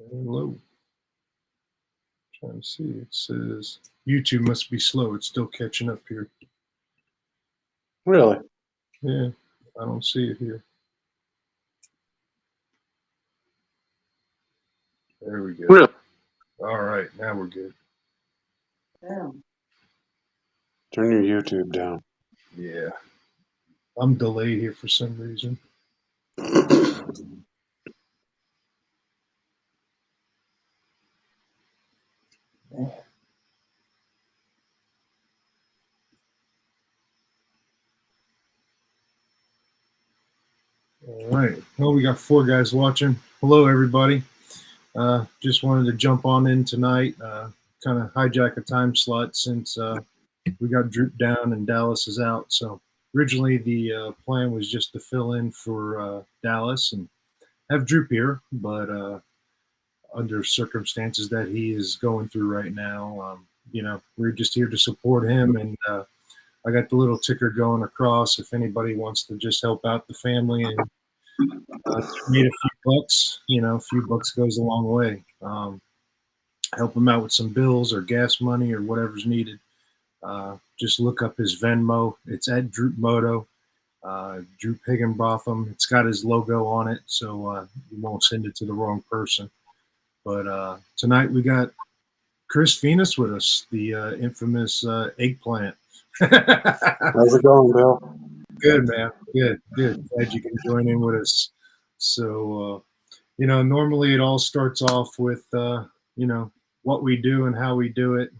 Hello. Trying to see. It says YouTube must be slow. It's still catching up here. Really? Yeah, I don't see it here. There we go. Really? All right, now we're good. Turn your YouTube down. Yeah. I'm delayed here for some reason. All right. Well, we got 4 guys watching. Hello, everybody. Just wanted to jump on in tonight, kind of hijack a time slot since we got Droop down and Dallas is out. So originally the plan was just to fill in for Dallas and have Droop here, but under circumstances that he is going through right now, we're just here to support him. And I got the little ticker going across if anybody wants to just help out the family and made a few bucks. A few bucks goes a long way. Help him out with some bills or gas money or whatever's needed. Just look up his Venmo. It's at Droop Moto, Droop Higginbotham. It's got his logo on it, so you won't send it to the wrong person. But tonight we got Chris Venus with us, the infamous eggplant. How's it going, Bill? Good, man. Good. Glad you can join in with us. So, normally it all starts off with, what we do and how we do it.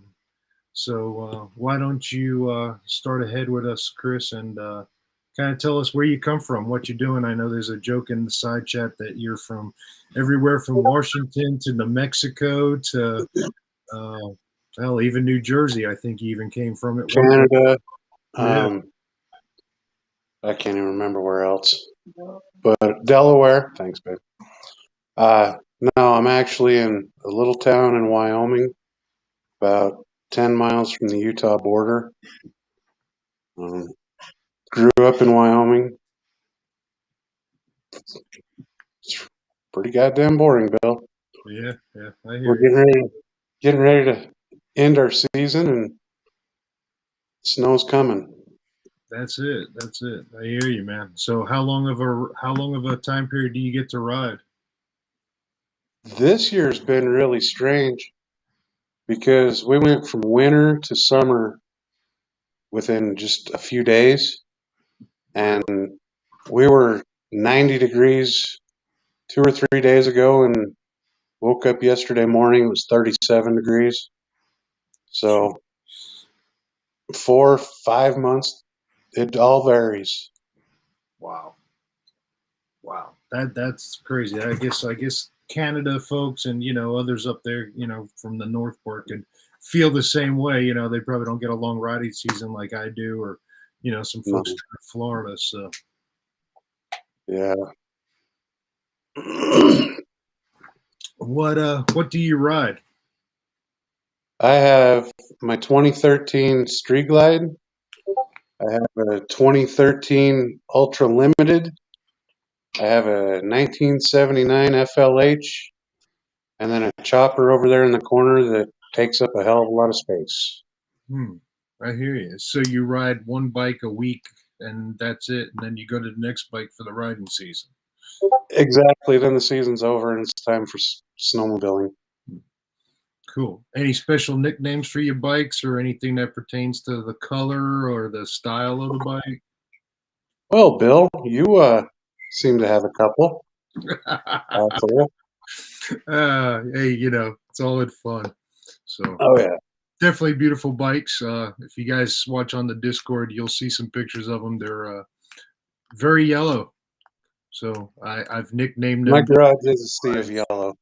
So, why don't you start ahead with us, Chris, and kind of tell us where you come from, what you're doing. I know there's a joke in the side chat that you're from everywhere from Washington to New Mexico to, even New Jersey. I think you even came from it. Canada. Yeah. I can't even remember where else. But Delaware. Thanks, babe. No, I'm actually in a little town in Wyoming, about 10 miles from the Utah border. Grew up in Wyoming. It's pretty goddamn boring, Bill. Yeah, I hear We're you. getting ready to end our season, and snow's coming. That's it. I hear you, man. So how long of a time period do you get to ride? This year's been really strange because we went from winter to summer within just a few days, and we were 90 degrees 2 or 3 days ago, and woke up yesterday morning, it was 37 degrees. So 4 or 5 months, it all varies. Wow. That's crazy. I guess Canada folks and others up there, from the North Fork could feel the same way. They probably don't get a long riding season like I do, or some folks No. in Florida. So Yeah. what do you ride? I have my 2013 Street Glide. I have a 2013 Ultra Limited. I have a 1979 FLH, and then a chopper over there in the corner that takes up a hell of a lot of space. I hear you. So you ride one bike a week and that's it, and then you go to the next bike for the riding season. Exactly. Then the season's over and it's time for snowmobiling. Cool. Any special nicknames for your bikes or anything that pertains to the color or the style of the bike? Well, Bill, you seem to have a couple. Hey, it's all in fun. So Oh yeah, definitely beautiful bikes. If you guys watch on the Discord, you'll see some pictures of them. They're very yellow. So I've nicknamed them. my garage is a sea of yellow.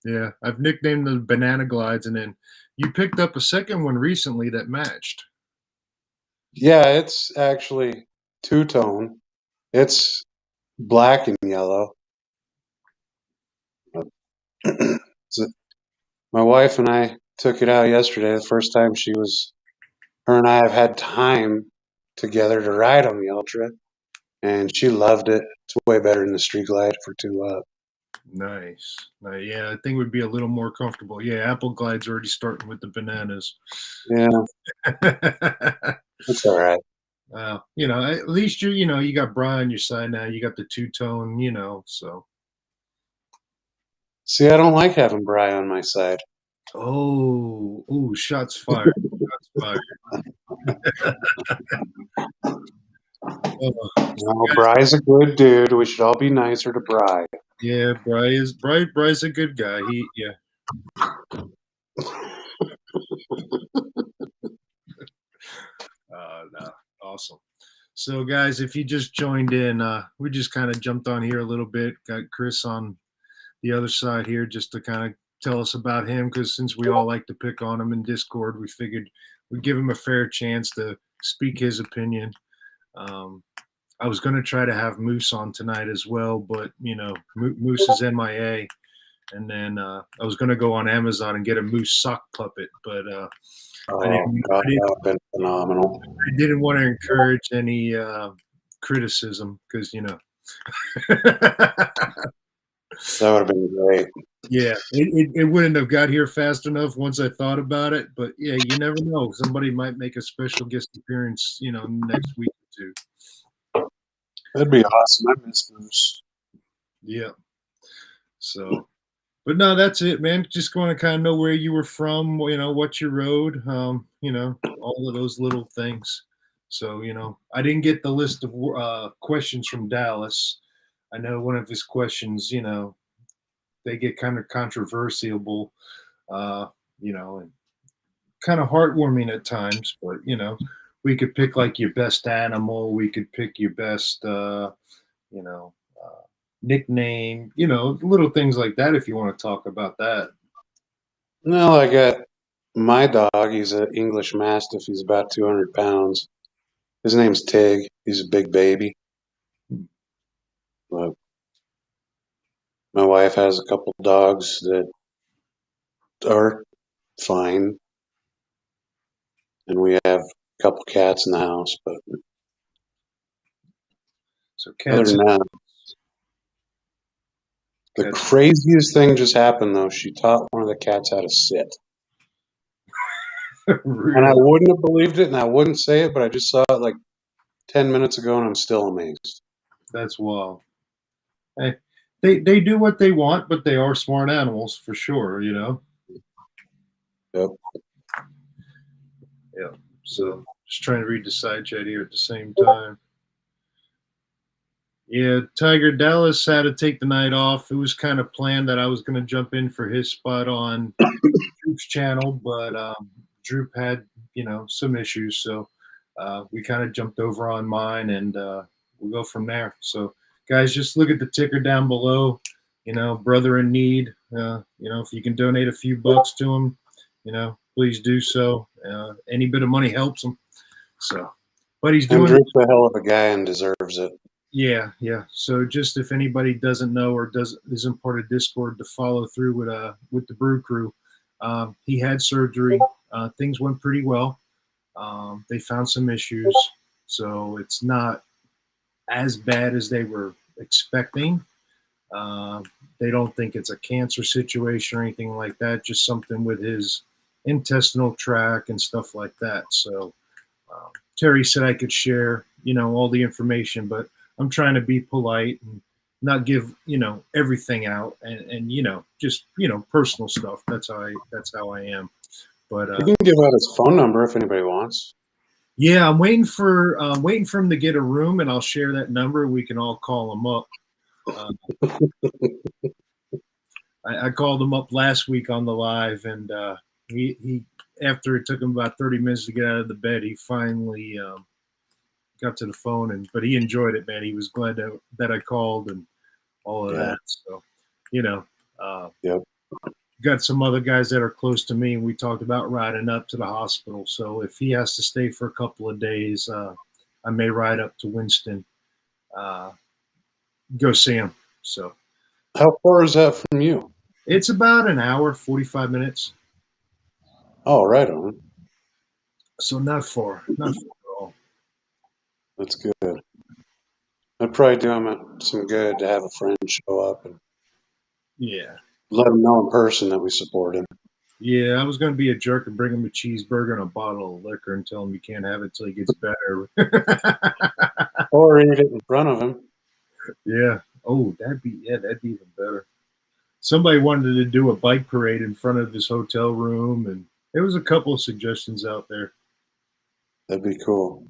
Yeah, I've nicknamed them Banana Glides, and then you picked up a second one recently that matched. Yeah, it's actually two-tone. It's black and yellow. So my wife and I took it out yesterday. The first time her and I have had time together to ride on the Ultra, and she loved it. It's way better than the Street Glide for 2 up. Nice. Yeah, I think it would be a little more comfortable. Yeah, Apple Glide's already starting with the bananas. Yeah, it's all right. At least you got Brian on your side now. You got the two-tone, so. See, I don't like having Bry on my side. Oh, shots fired. Shots fired. Oh, No, Bry's a good dude. We should all be nicer to Bry. yeah, Bry's a good guy. Yeah. No, awesome. So, guys, if you just joined in, we just kind of jumped on here a little bit. Got Chris on the other side here just to kind of tell us about him, because since we all like to pick on him in Discord, we figured we'd give him a fair chance to speak his opinion. I was going to try to have Moose on tonight as well, but Moose is MIA, and then I was going to go on Amazon and get a Moose sock puppet, but Oh, God, that would have been phenomenal. I didn't want to encourage any criticism because That would have been great. Yeah, it wouldn't have got here fast enough once I thought about it. But yeah, you never know. Somebody might make a special guest appearance, next week or two. That'd be awesome. I miss Moose. Yeah. So, but no, that's it, man. Just want to kind of know where you were from, what you rode, all of those little things. So, I didn't get the list of questions from Dallas. I know one of his questions, they get kind of controversial, and kind of heartwarming at times. But we could pick like your best animal. We could pick your best, nickname. Little things like that. If you want to talk about that. No, I got my dog. He's an English Mastiff. He's about 200 pounds. His name's Tig. He's a big baby. But my wife has a couple dogs that are fine, and we have a couple cats in the house. But So other cats. than that, the craziest thing just happened though. She taught one of the cats how to sit. Really? And I wouldn't have believed it, and I wouldn't say it, but I just saw it like 10 minutes ago, and I'm still amazed. That's wild. Hey, they do what they want, but they are smart animals for sure. Yep. Yeah. So just trying to read the side chat here at the same time. Yeah, Tiger Dallas had to take the night off. It was kind of planned that I was going to jump in for his spot on Droop's channel, but Droop had, some issues. So we kind of jumped over on mine, and we'll go from there. So, guys, just look at the ticker down below. Brother in need. If you can donate a few bucks to him, please do so. Any bit of money helps him. So, but he's doing. Droop's a hell of a guy and deserves it. Yeah. So just if anybody doesn't know or isn't part of Discord, to follow through with the Brew Crew, he had surgery. Things went pretty well. They found some issues, so it's not as bad as they were expecting. They don't think it's a cancer situation or anything like that. Just something with his intestinal tract and stuff like that. So Terry said I could share, all the information, but I'm trying to be polite and not give, everything out and just, personal stuff. That's how I am. But you can give out his phone number if anybody wants. Yeah, I'm waiting for him to get a room, and I'll share that number. We can all call him up. I called him up last week on the live, and he after it took him about 30 minutes to get out of the bed, he finally got to the phone, but he enjoyed it, man. He was glad that I called and all of that. So, Yep. Got some other guys that are close to me, and we talked about riding up to the hospital. So if he has to stay for a couple of days, I may ride up to Winston, go see him. So, how far is that from you? It's about an hour, 45 minutes. Oh, right on. So not far at all. That's good. I'd probably do him some good to have a friend show up and Yeah. Let him know in person that we support him. Yeah, I was going to be a jerk and bring him a cheeseburger and a bottle of liquor and tell him you can't have it till he gets better. Or eat it in front of him. Yeah. Oh, that'd be even better. Somebody wanted to do a bike parade in front of this hotel room, and there was a couple of suggestions out there. That'd be cool.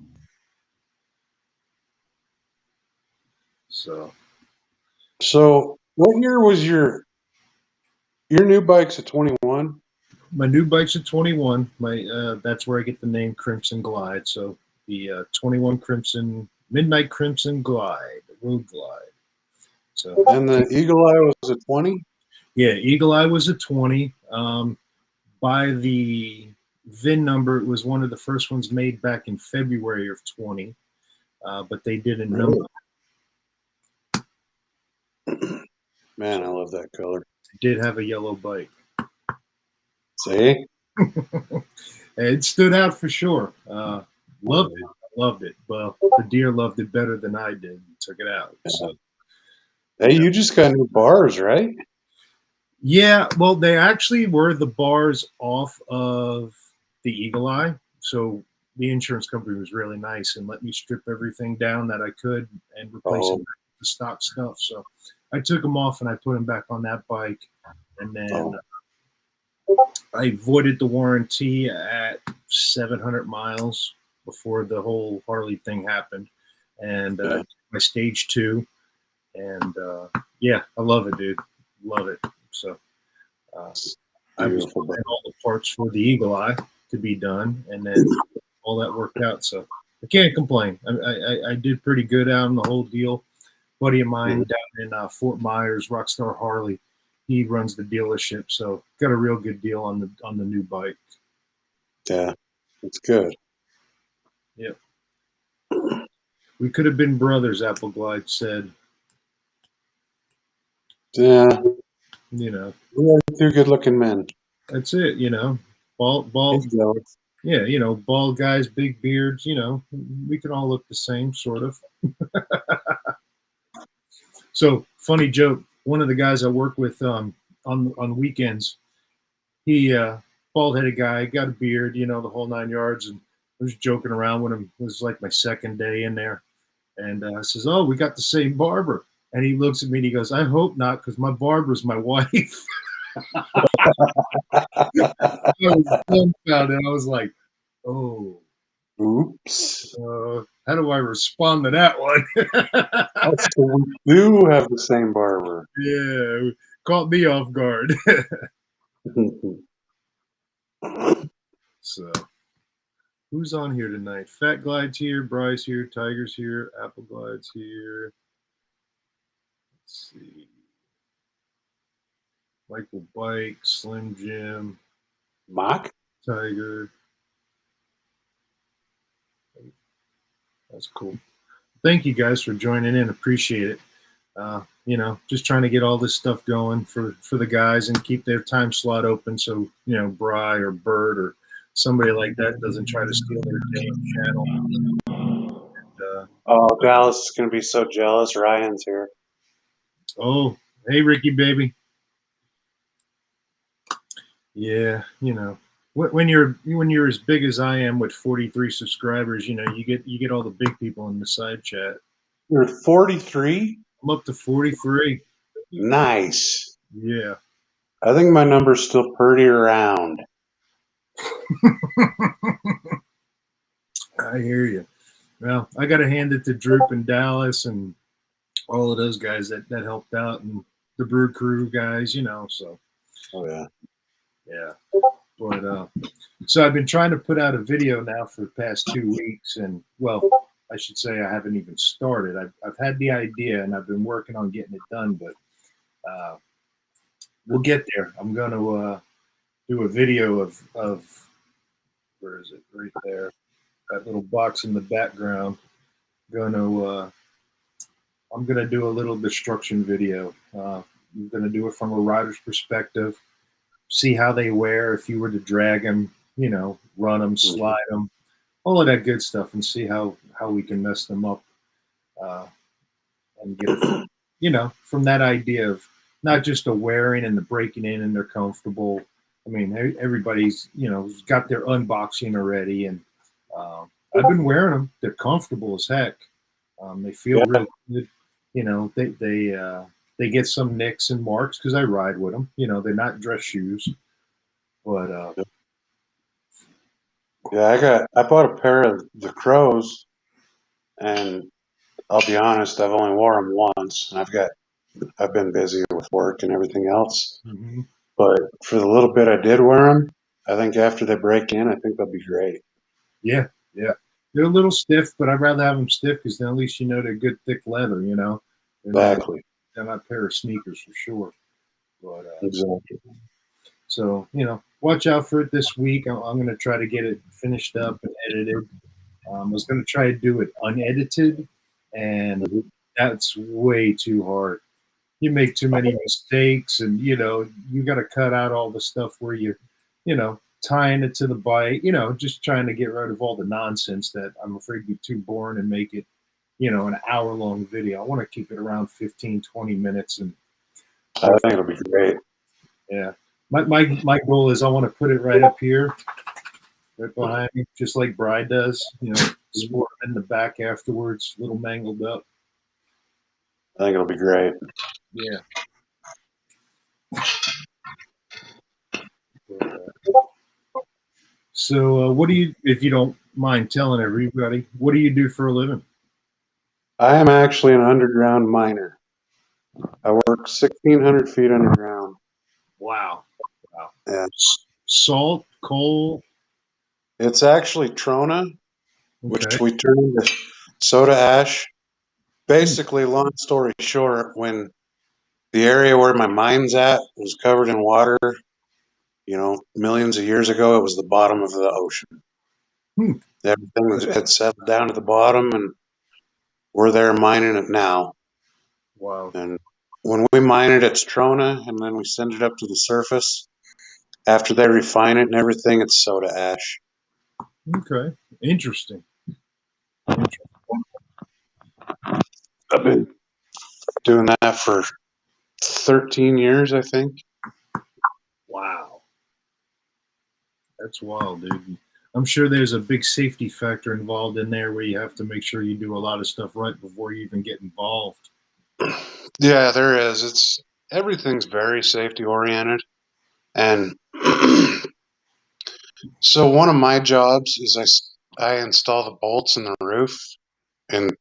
So So, what year was your new bike's a 21? my new bike's a 21. My that's where I get the name Crimson Glide. So the 21 Crimson Midnight Crimson Glide, Road Glide. So And the Eagle Eye was a 20? yeah, Eagle Eye was a 20. By the VIN number, it was one of the first ones made back in February of 20, but they didn't Really? number. Man, I love that color. It did have a yellow bike. See? It stood out for sure. Loved it. Loved it. Well, the deer loved it better than I did. Took it out. So Hey, you just got new bars, right? yeah, well, they actually were the bars off of the Eagle Eye. So the insurance company was really nice and let me strip everything down that I could and replace it with the stock stuff. So I took them off and I put them back on that bike. And then I voided the warranty at 700 miles before the whole Harley thing happened. And my stage 2. And yeah, I love it, dude. Love it. So I was buying all the parts for the Eagle Eye to be done, and then all that worked out. So I can't complain. I did pretty good out on the whole deal. Buddy of mine down in Fort Myers, Rockstar Harley, he runs the dealership, so got a real good deal on the new bike. Yeah, it's good. Yep. We could have been brothers, Appleglide said. Yeah. You know. We are 2 good-looking men. That's it, you know. Bald. Yeah, you know, bald guys, big beards, you know, we can all look the same, sort of. So, funny joke. One of the guys I work with on weekends, he bald-headed guy, got a beard, you know, the whole 9 yards, and I was joking around with him. It was like my second day in there, and I says, "Oh, we got the same barber." And he looks at me and he goes, "I hope not, because my barber's my wife." I was dumbfounded. I was like, "Oh, oops." How do I respond to that one? So we do have the same barber. Yeah, caught me off guard. So, who's on here tonight? Fat Glide's here, Bryce here, Tiger's here, Appleglide's here. Let's see. Michael Bike, Slim Jim, Mock? Tiger. That's cool. Thank you guys for joining in. Appreciate it. You know, just trying to get all this stuff going for the guys and keep their time slot open so, you know, Bry or Bird or somebody like that doesn't try to steal their damn channel. And, oh, Dallas is going to be so jealous. Ryan's here. Oh, hey, Ricky, baby. Yeah, you know, when you're as big as I am with 43 subscribers, you know, you get all the big people in the side chat. You're 43? I'm up to 43. Nice. Yeah. I think my number's still pretty around. I hear you. Well, I got to hand it to Droop and Dallas and all of those guys that helped out, and the Brew Crew guys, you know. So. Oh yeah. Yeah. But so I've been trying to put out a video now for the past 2 weeks, and well, I should say I haven't even started. I've had the idea and I've been working on getting it done, but we'll get there. I'm going to do a video of where is it? Right there, that little box in the background. I'm gonna do a little destruction video. I'm gonna do it from a rider's perspective. See how they wear if you were to drag them, you know, run them, slide them, all of that good stuff, and see how we can mess them up and get it, you know, from that idea of not just the wearing and the breaking in, and they're comfortable. I mean, everybody's got their unboxing already, and I've been wearing them. They're comfortable as heck. They feel Yeah, really good. They get some nicks and marks because I ride with them. They're not dress shoes, but I bought a pair of the Crows, and I'll be honest, I've only wore them once, and I've been busy with work and everything else. mhm. But for the little bit I did wear them, I think after they break in, I think they'll be great. Yeah, yeah. They're a little stiff, but I'd rather have them stiff because then at least they're good thick leather. They're not Exactly. they're not a pair of sneakers for sure. But Exactly. so watch out for it this week. I'm going to try to get it finished up and edited. I was going to try to do it unedited, and Mhm. that's way too hard. You make too many mistakes, and you got to cut out all the stuff where tying it to the bike, just trying to get rid of all the nonsense that I'm afraid would be too boring and make it an hour long video. I want to keep it around 15, 20 minutes, and I think it'll be great. yeah. My goal is I want to put it right up here, right behind me, just like Bride does. Sport in the back afterwards, a little mangled up. I think it'll be great. Yeah. So, what do you, if you don't mind telling everybody, what do you do for a living? I am actually an underground miner. I work 1,600 feet underground. Wow. Wow. Yeah. Salt, coal. It's actually Trona, Okay. which we turn into soda ash. Basically, long story short, when the area where my mine's at was covered in water, millions of years ago, it was the bottom of the ocean. Hmm. Had settled down to the bottom, and we're there mining it now. Wow. And when we mine it, it's Trona, and then we send it up to the surface. After they refine it and everything, it's soda ash. Okay. Interesting. I've been doing that for 13 years, I think. Wow. That's wild, dude. I'm sure there's a big safety factor involved in there where you have to make sure you do a lot of stuff right before you even get involved. Yeah, there is. Everything's very safety oriented, and so one of my jobs is I install the bolts in the roof and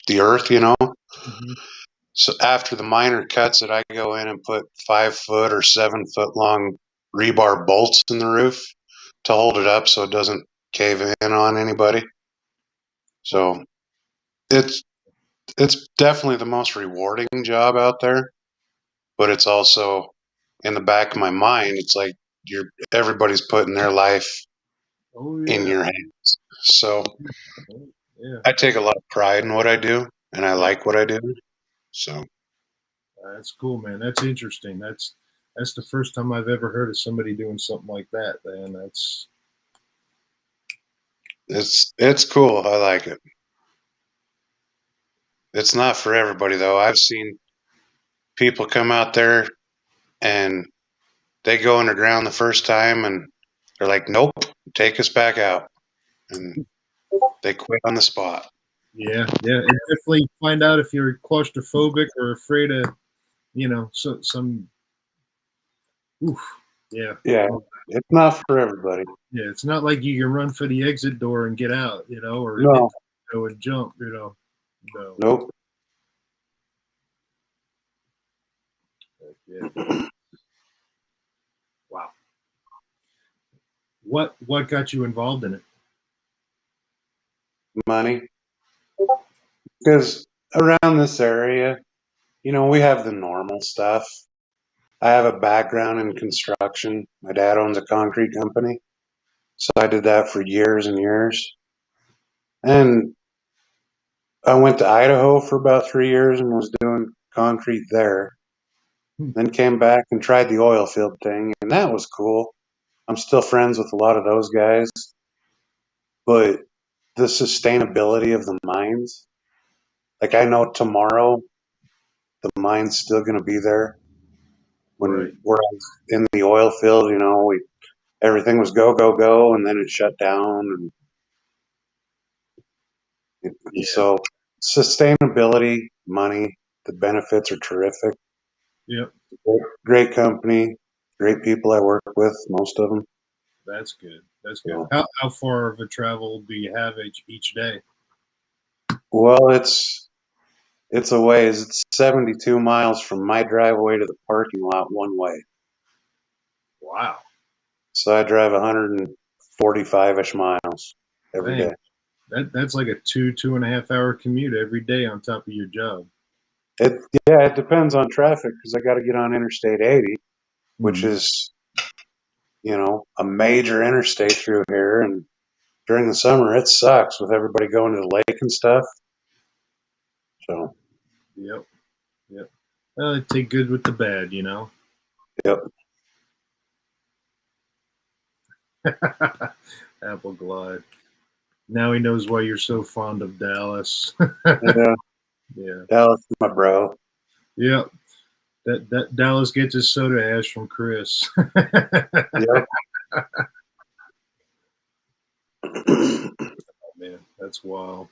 the earth, Mhm. So after the miner cuts it, I go in and put 5 foot or 7 foot long rebar bolts in the roof to hold it up so it doesn't cave in on anybody. So it's it's definitely the most rewarding job out there, but it's also in the back of my mind, it's like everybody's putting their life Oh in yeah. your hands. So Oh, yeah. I take a lot of pride in what I do, and I like what I do. So That's cool, man. That's interesting. That's the first time I've ever heard of somebody doing something like that, man. That's it's cool. I like it. It's not for everybody though. I've seen people come out there and they go underground the first time and they're like, "Nope, take us back out," and they quit on the spot. yeah, yeah. And definitely find out if you're claustrophobic or afraid of, some. Oof. Yeah. Yeah, it's not for everybody. Yeah. It's not like you can run for the exit door and get out, or hit No, the window and jump, No. nope. Yeah. Wow. What got you involved in it? Money, because around this area, we have the normal stuff. I have a background in construction. My dad owns a concrete company, so I did that for years and years. And I went to Idaho for about 3 years and was doing concrete there. Hmm. Then came back and tried the oil field thing, and that was cool. I'm still friends with a lot of those guys, but the sustainability of the mines, like I know tomorrow the mine's still going to be there. when Right. we're in the oil field, everything was go, go, go, and then it shut down. And Yeah. so sustainability, money, the benefits are terrific. Yep. Great company, great people I work with, most of them. That's good. That's good. So, How far of a travel do you have each day? well, it's a ways. It's 72 miles from my driveway to the parking lot one way. Wow. So I drive 145-ish miles every Dang. day. That's like a 2.5 hour commute every day on top of your job. It depends on traffic because I got to get on Interstate 80, which Mhm. is a major interstate through here. And during the summer, it sucks with everybody going to the lake and stuff. So, Yep. Yep. Take good with the bad, you know. yep. Apple Glide. Now he knows why you're so fond of Dallas. Yeah, Yeah. Dallas is my bro. Yep. That Dallas gets his soda ash from Chris. Yep. Man, that's wild.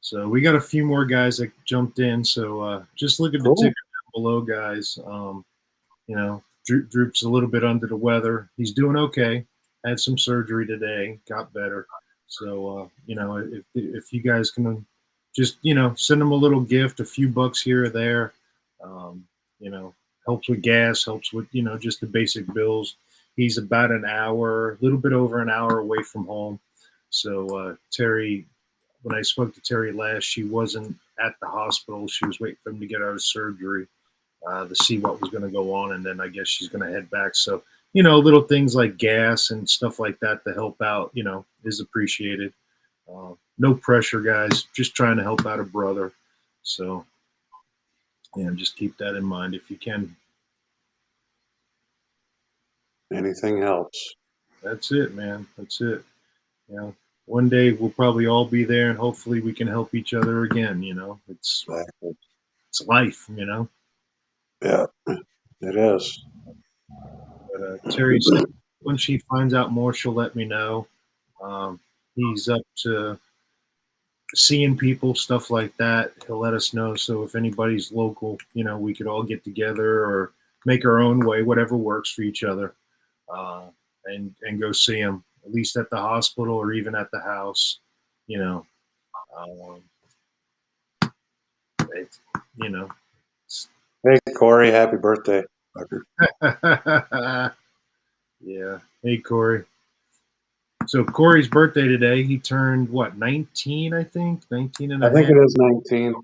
So we got a few more guys that jumped in. So just look at the Cool. ticker down below, guys. Droop's a little bit under the weather. He's doing okay. Had some surgery today, got better. So if you guys can just send him a little gift, a few bucks here or there, um, you know, helps with gas, helps with just the basic bills. He's about an hour, a little bit over an hour away from home. So Terry, when I spoke to Terry last, she wasn't at the hospital. She was waiting for him to get out of surgery to see what was going to go on, and then I guess she's going to head back. So little things like gas and stuff like that to help out, is appreciated. No pressure, guys. Just trying to help out a brother. So just keep that in mind if you can. Anything helps. That's it, man. That's it. One day we'll probably all be there, and hopefully we can help each other again. It's life. Yeah, it is. But Terry said when she finds out more, she'll let me know. Um, he's up to seeing people, stuff like that. He'll let us know. So if anybody's local, we could all get together or make our own way, whatever works for each other, and go see him at least at the hospital or even at the house. You know, um, it's, you know. Hey, Corey, happy birthday. Yeah. Hey, Corey. So Corey's birthday today, he turned what, 19, I think? 19 and a I think half. it is 19.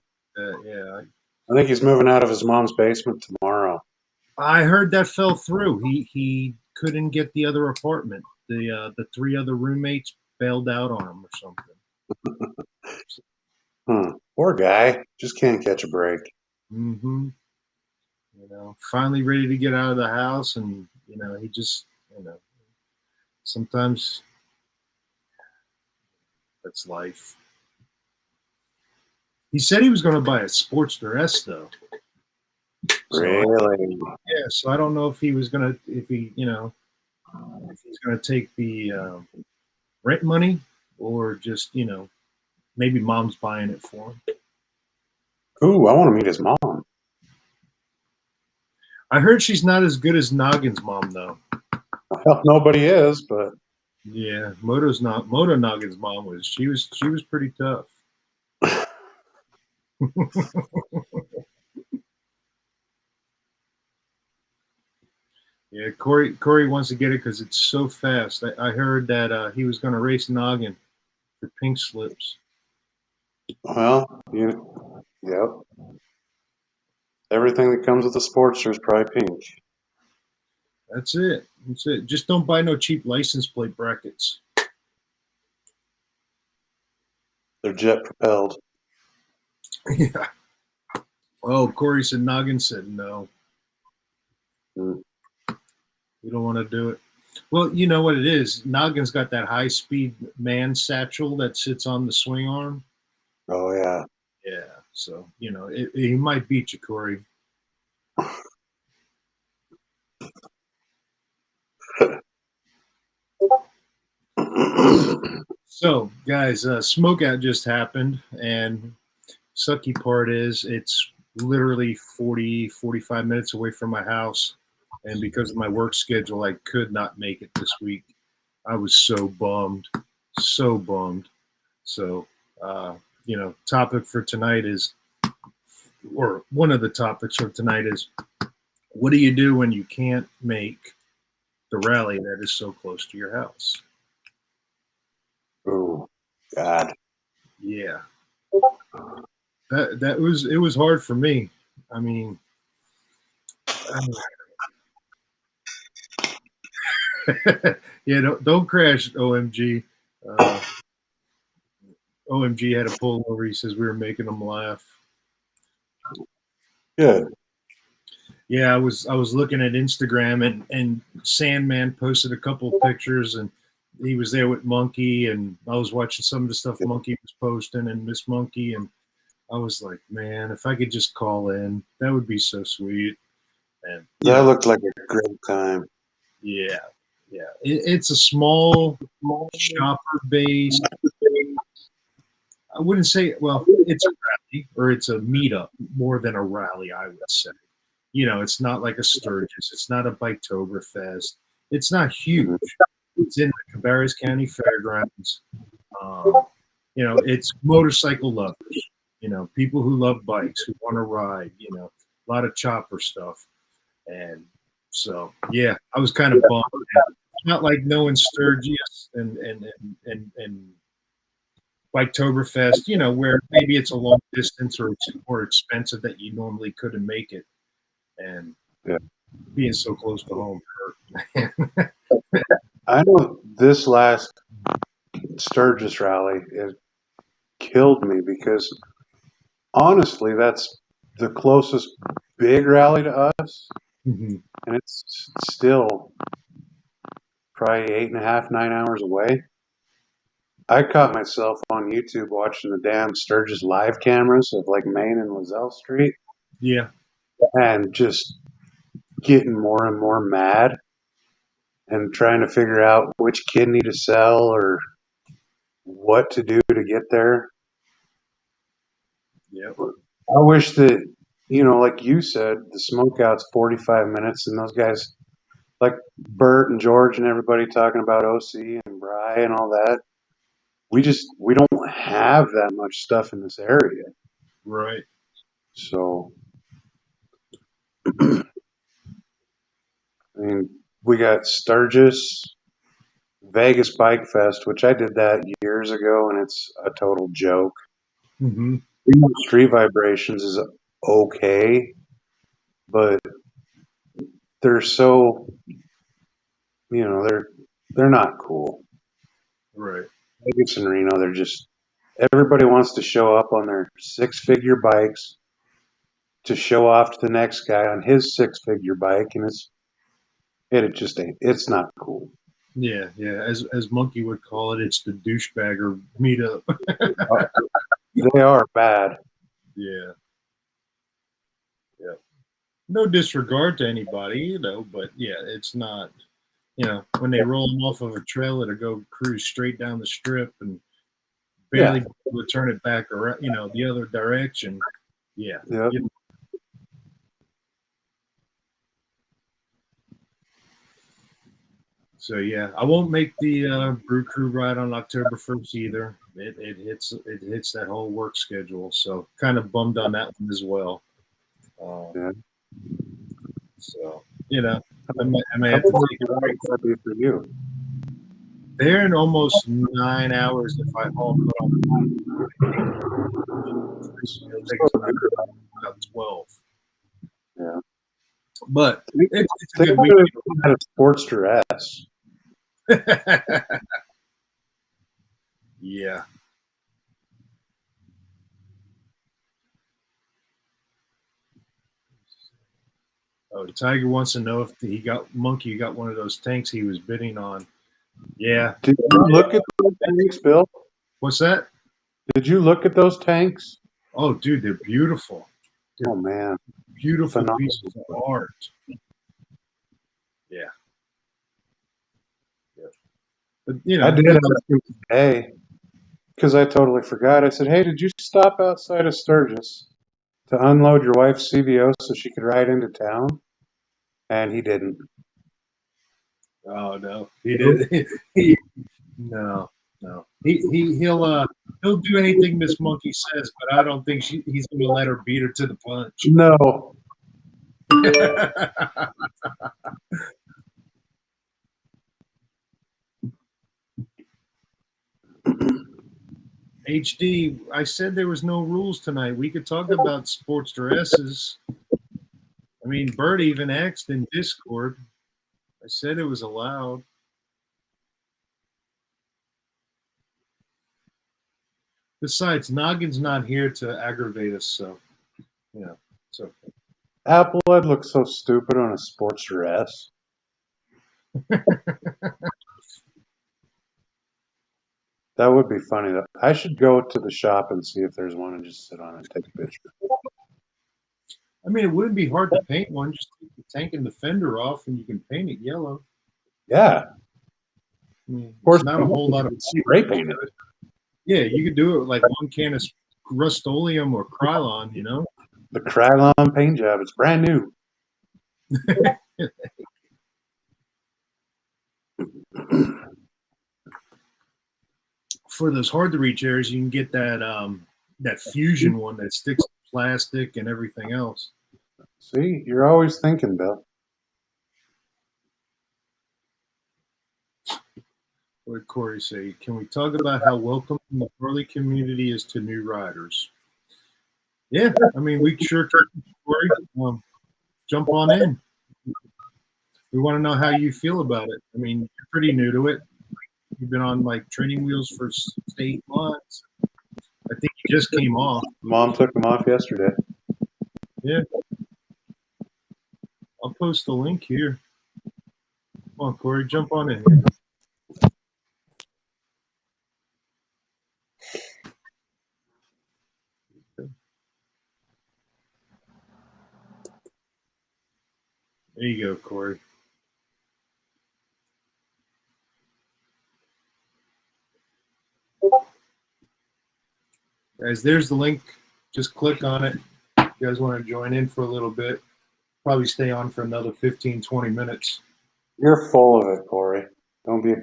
Yeah. I think he's moving out of his mom's basement tomorrow. I heard that fell through. He couldn't get the other apartment. The three other roommates bailed out on him or something. Poor guy. Just can't catch a break. Mm-hmm. Finally ready to get out of the house, and he just sometimes that's life. He said he was going to buy a Sportster S though. Really? Yeah, so I don't know if he was gonna, if he's gonna take the rent money or just maybe mom's buying it for him. Ooh, I want to meet his mom. I heard she's not as good as Noggin's mom though. Well, nobody is, but Yeah, Moto Noggin's mom was she was pretty tough. Yeah, Corey wants to get it because it's so fast. I heard that he was going to race Noggin for pink slips. well, yep. Everything that comes with a Sportster is probably pink. That's it. That's it. Just don't buy no cheap license plate brackets. They're jet propelled. Yeah. Oh, Corey said Noggin said no. Mm. You don't want to do it. Well, you know what it is. Noggin's got that high speed man satchel that sits on the swing arm. Oh, yeah. Yeah. So he might beat you, Corey. So, guys, smokeout just happened, and sucky part is it's literally 45 minutes away from my house. And because of my work schedule, I could not make it this week. I was so bummed, so bummed. So, topic for tonight is, or one of the topics for tonight is, what do you do when you can't make the rally that is so close to your house? Oh, God. Yeah, it was hard for me. I mean, yeah, don't crash, OMG. Uh, OMG had a pull over. He says we were making him laugh. Good. Yeah, I was looking at Instagram, and Sandman posted a couple pictures, and he was there with Monkey, and I was watching some of the stuff Monkey was posting and Miss Monkey, and I was like, man, if I could just call in, that would be so sweet. And That looked like a great time. yeah, it's a small shopper base. I wouldn't say, well, it's a rally or it's a meetup more than a rally, I would say. It's not like a Sturgis. It's not a Biketoberfest. It's not huge. It's in the Cabarrus County Fairgrounds. It's motorcycle lovers, people who love bikes, who want to ride, a lot of chopper stuff. And so, yeah, I was kind of bummed. It's not like knowing Sturgis and Biketoberfest, where maybe it's a long distance or it's more expensive that you normally couldn't make it. And being so close to home hurt. I know this last Sturgis rally, it killed me because honestly, that's the closest big rally to us. Mm-hmm. And it's still probably 8.5, 9 hours away. I caught myself on YouTube watching the damn Sturgis live cameras of like Main and Lozelle Street. Yeah. And just getting more and more mad and trying to figure out which kidney to sell or what to do to get there. Yeah. I wish that, like you said, the smokeout's 45 minutes and those guys like Bert and George and everybody talking about OC and Bry and all that. We don't have that much stuff in this area. Right. So, I mean, we got Sturgis, Vegas Bike Fest, which I did that years ago, and it's a total joke. Mm-hmm. Street Vibrations is okay, but they're so, they're not cool. Right. Vegas and Reno, they're just, everybody wants to show up on their 6-figure bikes to show off to the next guy on his 6-figure bike, and it just ain't. It's not cool. Yeah. As Monkey would call it, it's the douchebagger meetup. They are bad. Yeah. No disregard to anybody, but yeah, it's not. When they roll them off of a trailer to go cruise straight down the strip and barely able to turn it back around, the other direction. Yeah. Yep. So yeah, I won't make the Brew Crew ride on October 1st either. It hits that whole work schedule, so kind of bummed on that one as well. So I may have to take a break. For you. They're in almost 9 hours if I haul put on the about 12. Yeah. But it's a good week. Had a Sportster S. Yeah. Oh, Tiger wants to know if Monkey got one of those tanks he was bidding on. Yeah. Did you look at those tanks, Bill? What's that? Did you look at those tanks? Oh, dude, they're beautiful. Oh man, beautiful pieces of art. Yeah. But, I did ask him today because I totally forgot. I said, "Hey, did you stop outside of Sturgis to unload your wife's CVO so she could ride into town?" And he didn't. oh no, he did. No, no. He'll do anything Miss Monkey says, but I don't think he's going to let her beat her to the punch. No. HD, I said there was no rules tonight. We could talk about sports dresses. I mean, Bert even asked in Discord. I said it was allowed. Besides, Noggin's not here to aggravate us, so it's okay. Applewood looks so stupid on a sports dress. That would be funny, though. I should go to the shop and see if there's one and just sit on it and take a picture. I mean, it wouldn't be hard to paint one. Just take the tank and the fender off, and you can paint it yellow. Yeah. I mean, Of course, it's not a whole lot of spray paint it. Yeah, you could do it with like one can of Rust-Oleum or Krylon, The Krylon paint job. It's brand new. For those hard to reach areas, you can get that fusion one that sticks to plastic and everything else. See, you're always thinking, Bill. What did Corey say? Can we talk about how welcoming the Harley community is to new riders? Yeah, I mean, we sure can, Corey. Jump on in. We want to know how you feel about it. I mean, you're pretty new to it. You've been on like training wheels for 8 months. I think you just came off. Mom took them off yesterday. Yeah. I'll post the link here. Come on, Corey, jump on in here. There you go, Corey. Guys, there's the link. Just click on it. If you guys want to join in for a little bit, probably stay on for another 15, 20 minutes. You're full of it, Corey. Don't be a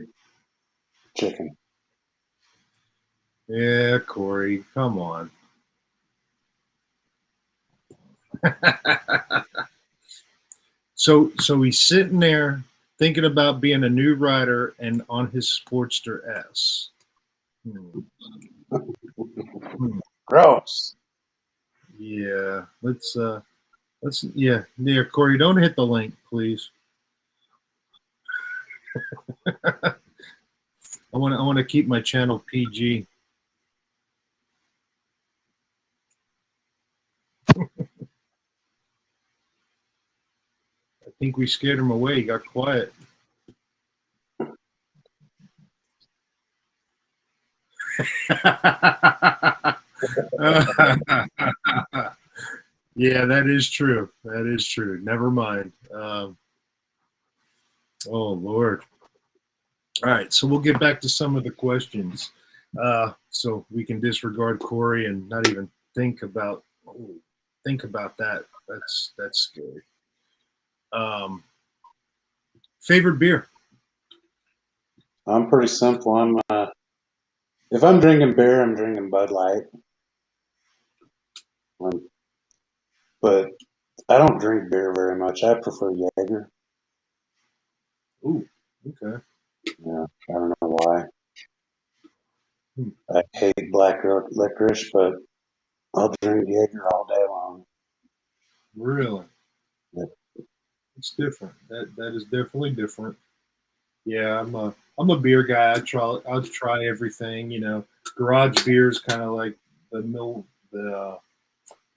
chicken. Yeah, Corey, come on. So he's sitting there thinking about being a new rider and on his Sportster S. Gross. Yeah, let's yeah, Corey, don't hit the link, please. I want to keep my channel PG. I think we scared him away. He got quiet. Yeah, that is true. That is true. Never mind. Oh, Lord. All right, so we'll get back to some of the questions. So we can disregard Corey and not even think about that. That's scary. Favorite beer? I'm pretty simple. If I'm drinking beer, I'm drinking Bud Light. But I don't drink beer very much. I prefer Jaeger. Ooh, okay. Yeah, I don't know why. I hate black licorice, but I'll drink Jaeger all day long. Really? Yep. It's different. That is definitely different. Yeah, I'm a beer guy. I'll try everything. Garage beer is kind of like the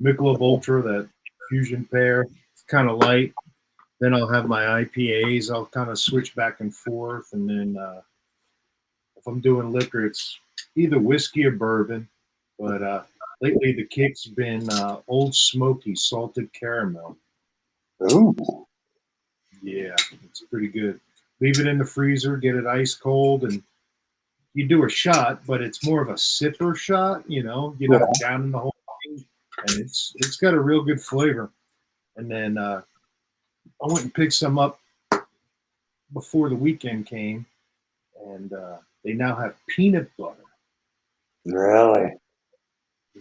Michelob Ultra, that fusion pair. It's kind of light. Then I'll have my IPAs. I'll kind of switch back and forth. And then if I'm doing liquor, it's either whiskey or bourbon. But lately the kick's been Old Smoky salted caramel. Ooh. Yeah, it's pretty good. Leave it in the freezer, get it ice cold, and you do a shot, but it's more of a sipper shot. You're not down in the whole thing, and it's got a real good flavor. And then I went and picked some up before the weekend came, and they now have peanut butter. Really?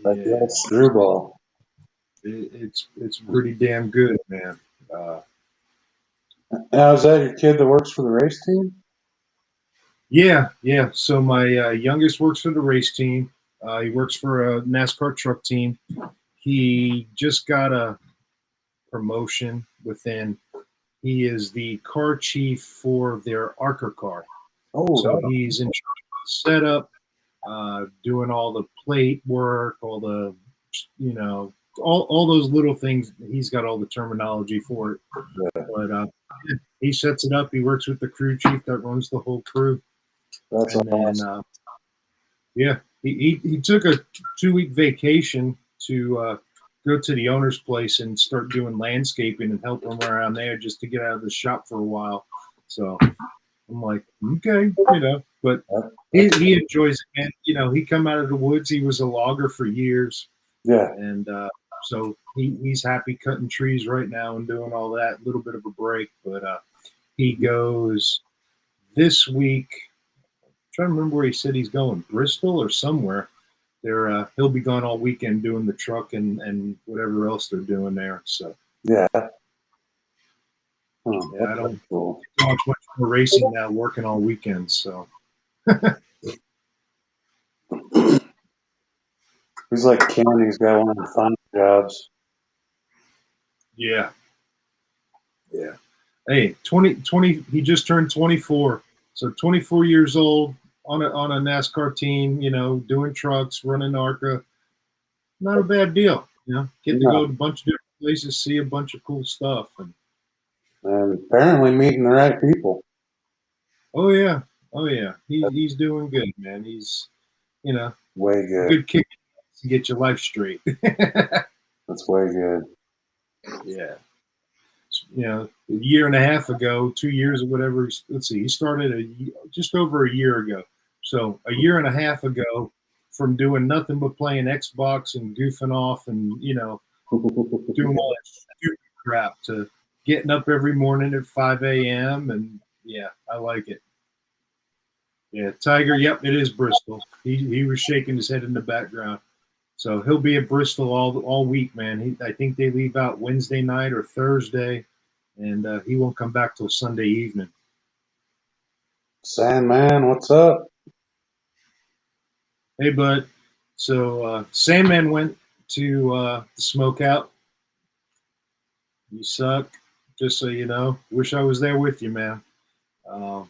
Like that screwball. It's pretty damn good, man. Now, is that your kid that works for the race team? Yeah. So my youngest works for the race team. He works for a NASCAR truck team. He just got a promotion within. He is the car chief for their ARCA car. Oh, so he's in charge of the setup, doing all the plate work, all the, all those little things. He's got all the terminology for it. Yeah. But he sets it up. He works with the crew chief that runs the whole crew. That's awesome. Then, he took a 2-week vacation to go to the owner's place and start doing landscaping and help him around there just to get out of the shop for a while. So I'm like, okay, but he enjoys it, man. He come out of the woods. He was a logger for years. Yeah. And so he's happy cutting trees right now and doing all that, a little bit of a break. But he goes this week. I'm trying to remember where he said he's going, Bristol or somewhere. He'll be gone all weekend doing the truck and whatever else they're doing there. So yeah. I don't watch much more racing now, working all weekends. So he's like Ken. He's got one of the fun jobs. Yeah. Hey, 20. He just turned 24. So 24 years old on a NASCAR team. Doing trucks, running ARCA. Not a bad deal. Getting to go to a bunch of different places, see a bunch of cool stuff, and apparently meeting the right people. Oh yeah. He's doing good, man. He's way good. Good kick to get your life straight. That's way good. Yeah. A year and a half ago, 2 years or whatever. Let's see. He started just over a year ago. So a year and a half ago, from doing nothing but playing Xbox and goofing off and doing all that stupid crap to getting up every morning at 5 a.m. and yeah, I like it. Yeah, Tiger. Yep, it is Bristol. He was shaking his head in the background. So he'll be at Bristol all week, man. I think they leave out Wednesday night or Thursday, and he won't come back till Sunday evening. Sandman, what's up? Hey, bud. So Sandman went to the Smokeout. You suck. Just so you know. Wish I was there with you, man. You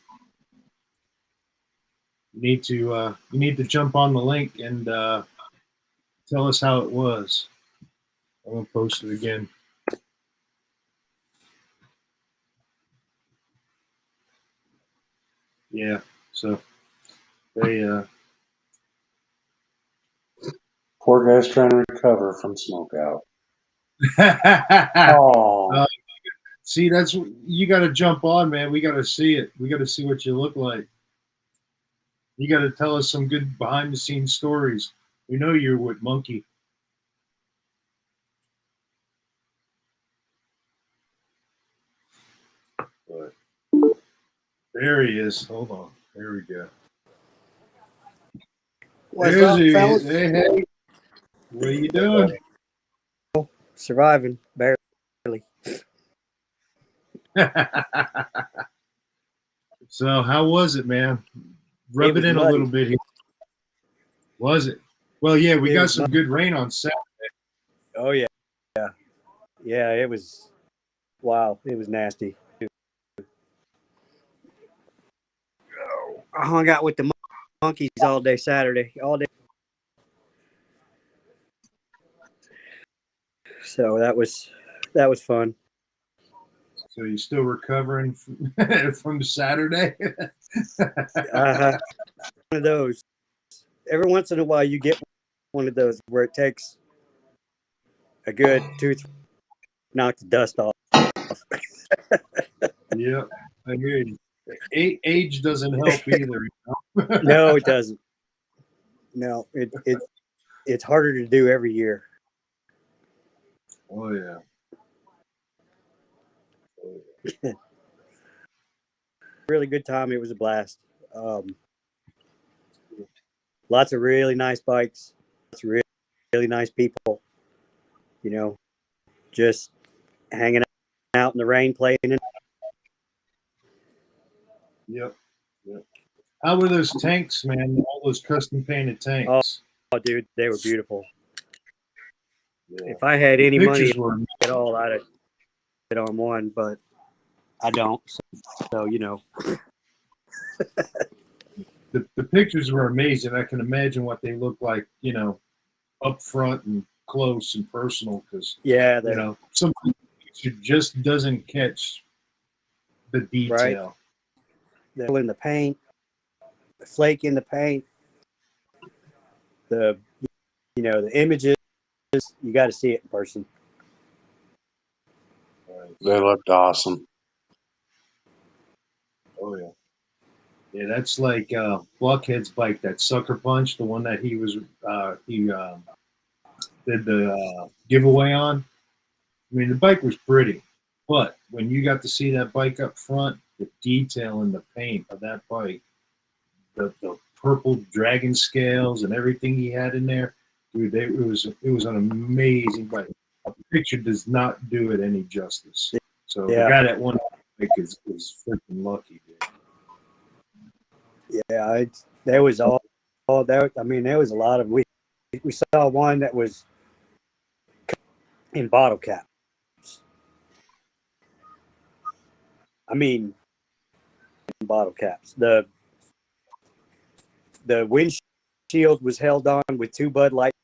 need to jump on the link and tell us how it was. I'm gonna post it again. Yeah. So they poor guy's trying to recover from Smokeout. Oh. See, that's you got to jump on, man. We got to see it. We got to see what you look like. You got to tell us some good behind-the-scenes stories. We know you're with Monkey. But there he is. Hold on. There we go. What's up, fellas? Hey. What are you doing? Surviving, barely. So how was it, man? Rub it in a little bit here. Was it? Well, yeah, we got some good rain on Saturday. Oh, yeah. Yeah, it was, wow, it was nasty. I hung out with the monkeys all day Saturday, all day. So that was fun. So you still recovering from Saturday? One of those. Every once in a while, you get one of those where it takes a good 2-3 knock the dust off. Yeah, I hear you. Age doesn't help either. No, it doesn't. No, it's harder to do every year. Oh yeah. Really good time. It was a blast. Lots of really nice bikes. Lots of really nice people. You know, just hanging out in the rain, playing. Yep. Yep. How were those tanks, man? All those custom painted tanks. Oh, dude, they were beautiful. Yeah. If I had any money Pictures were at all, I'd have it on one, but I don't. So the pictures were amazing. I can imagine what they look like, up front and close and personal, because yeah, something just doesn't catch the detail. they're in the paint, the flake in the paint, the images. You got to see it in person. They looked awesome. Oh yeah. Yeah, that's like Blockhead's bike, that Sucker Punch, the one that he did the giveaway on. I mean, the bike was pretty, but when you got to see that bike up front, the detail in the paint of that bike, the purple dragon scales and everything he had in there, dude, it was an amazing bike. A picture does not do it any justice. So the guy that won that bike is freaking lucky, dude. Yeah, there was all there. I mean, there was a lot of we saw one that was in bottle caps. I mean, in bottle caps. The windshield was held on with 2 Bud Light.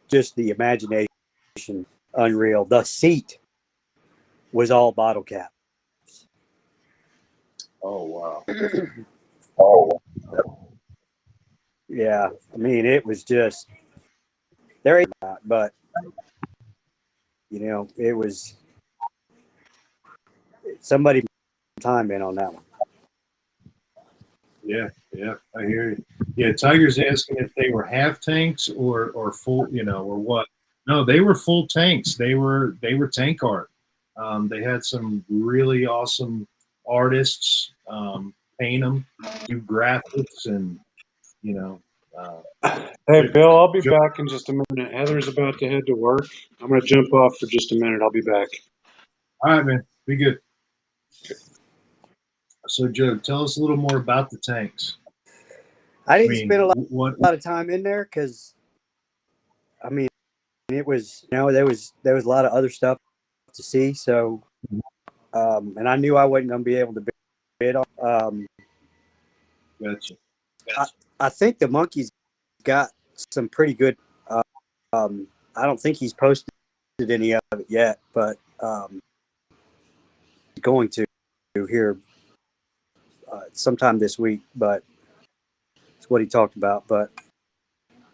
Just the imagination, unreal. The seat was all bottle cap. Oh wow. Yeah, I mean, it was just there ain't that, but it was somebody time in on that one. Yeah, I hear you. Yeah, Tiger's asking if they were half tanks or full, or what. No, they were full tanks. They were tank art. They had some really awesome artists paint them, do graphics, and Hey, Bill, I'll be back in just a minute. Heather's about to head to work. I'm going to jump off for just a minute. I'll be back. All right, man. Be good. So, Joe, tell us a little more about the tanks. I didn't spend a lot of time in there because, I mean, it was there was a lot of other stuff to see. So, and I knew I wasn't going to be able to bid on. Gotcha. I think the Monkey's got some pretty good. I don't think he's posted any of it yet, but going to here sometime this week. But it's what he talked about. But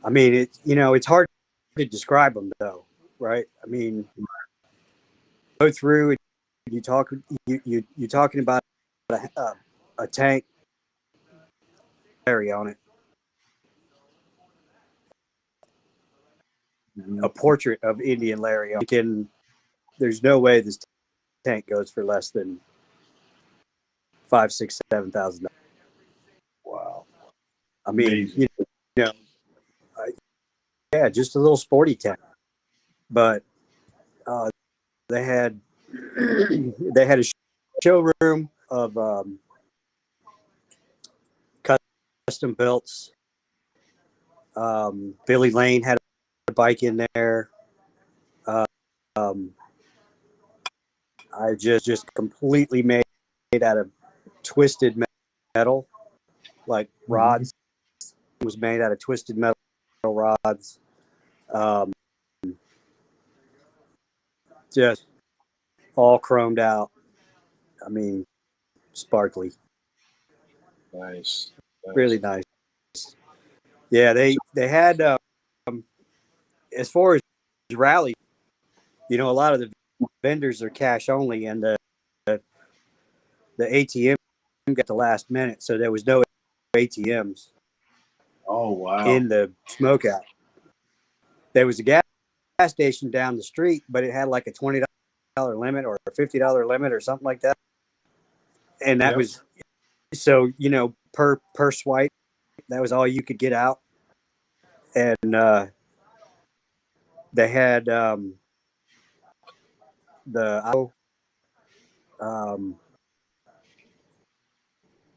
I mean, it's hard to describe them though, right? I mean, go through and you're talking about a tank area on it. A portrait of Indian Larry. There's no way this tank goes for less than $5,000, $6,000, $7,000. Wow. I mean, yeah, just a little sporty tank. But they had a showroom of custom belts. Billy Lane had a bike in there. I just completely made out of twisted metal, like rods. It was made out of twisted metal rods. Just all chromed out. I mean, sparkly. Nice. Really nice. Yeah, they had as far as rally, a lot of the vendors are cash only, and the ATM got the last minute, so there was no ATMs Oh wow. in the smokeout. There was a gas station down the street, but it had like a $20 limit or a $50 limit or something like that. And that Yep. was so, you know, per swipe, that was all you could get out. And they had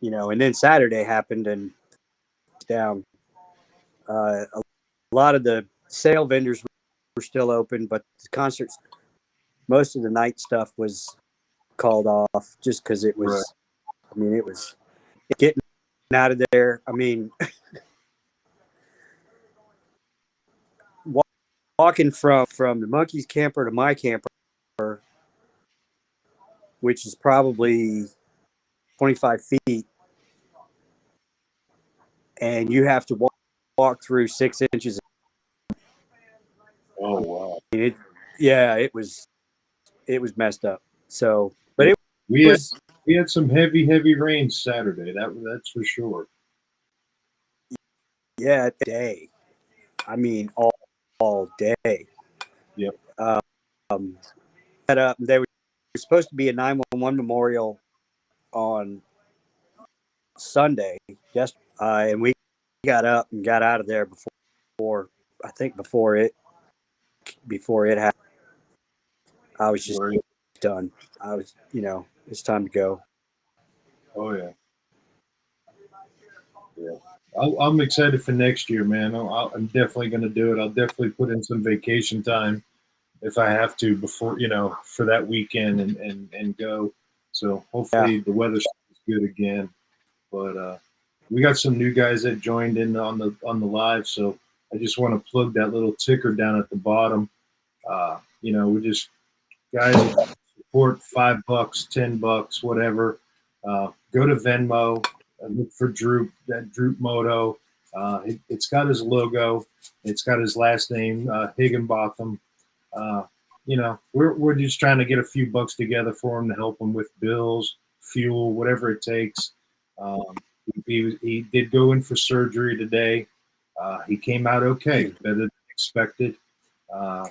you know, and then Saturday happened and down. A lot of the sale vendors were still open, but the concerts, most of the night stuff was called off just because it was. Right. I mean, it was getting out of there. I mean, walking from the Monkeys camper to my camper, which is probably 25 feet, and you have to walk through 6 inches. Oh wow. It was messed up. So, but it We had, was we had some heavy rain Saturday. That's for sure. day. I mean, all day. Yep. There was supposed to be a 911 memorial on Sunday, and we got up and got out of there before it happened. I was just Right. done. I was, you know, it's time to go. Oh yeah. Yeah. I'm excited for next year, man. I'm definitely going to do it. I'll definitely put in some vacation time if I have to before, you know, for that weekend and go. So hopefully the weather stays good again. But we got some new guys that joined in on the live, so I just want to plug that little ticker down at the bottom. You know, we just guys support $5, $10, whatever. Go to Venmo, look for Droop, that Droop Moto. It's got his logo. It's got his last name, Higginbotham. You know, we're just trying to get a few bucks together for him to help him with bills, fuel, whatever it takes. He did go in for surgery today. He came out okay, better than expected.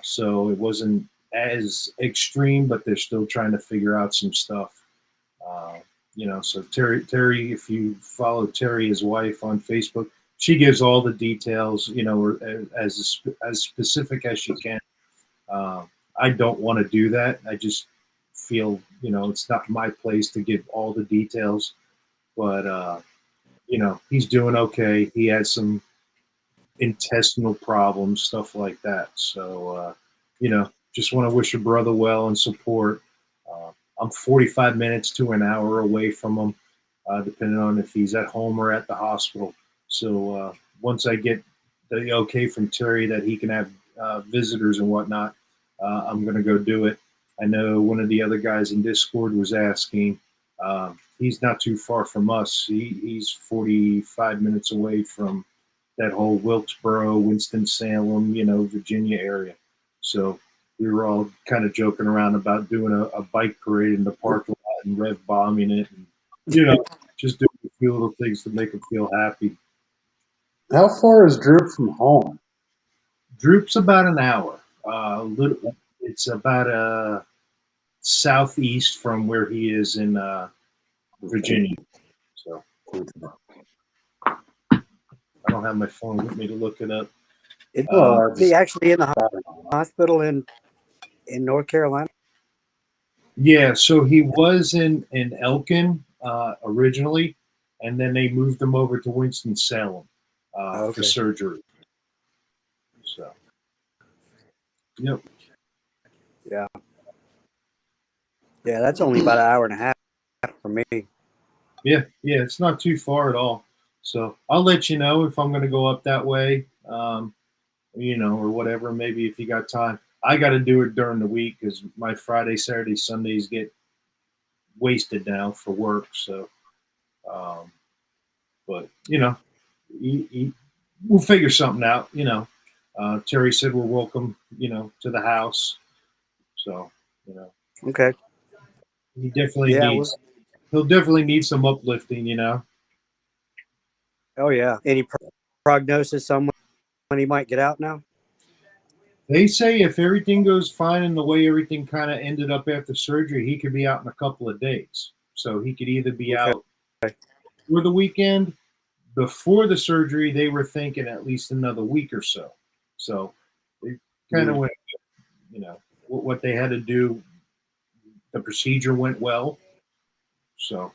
So it wasn't as extreme, but they're still trying to figure out some stuff. You know, so Terry, if you follow Terry, his wife, on Facebook, she gives all the details, you know, as specific as she can. I don't want to do that. I just feel, you know, it's not my place to give all the details. But, you know, he's doing okay. He had some intestinal problems, stuff like that. So, you know, just want to wish your brother well and support. I'm 45 minutes to an hour away from him, depending on if he's at home or at the hospital. So once I get the okay from Terry that he can have visitors and whatnot, I'm going to go do it. I know one of the other guys in Discord was asking. He's not too far from us. He's 45 minutes away from that whole Wilkesboro, Winston-Salem, you know, Virginia area. So we were all kind of joking around about doing a bike parade in the parking lot and rev bombing it, and, you know, just doing a few little things to make him feel happy. How far is Droop from home? Droop's about an hour. It's about southeast from where he is in Virginia. So I don't have my phone with me to look it up. Is he actually in the hospital in North Carolina? Yeah, so he was in Elkin originally, and then they moved him over to Winston-Salem for surgery. So, yep. Yeah, that's only about an hour and a half for me. Yeah, it's not too far at all. So I'll let you know if I'm going to go up that way, you know, or whatever. Maybe if you got time. I got to do it during the week because my Friday, Saturday, Sundays get wasted now for work. So, but, you know, we'll figure something out, you know. Terry said we're welcome, you know, to the house. So, you know. Okay. He definitely needs he'll definitely need some uplifting, you know. Oh yeah. Any prognosis on when he might get out now? They say if everything goes fine and the way everything kind of ended up after surgery, he could be out in a couple of days. So he could either be Okay. out for the weekend. Before the surgery, they were thinking at least another week or so. So they kind of went, you know, what they had to do. The procedure went well. So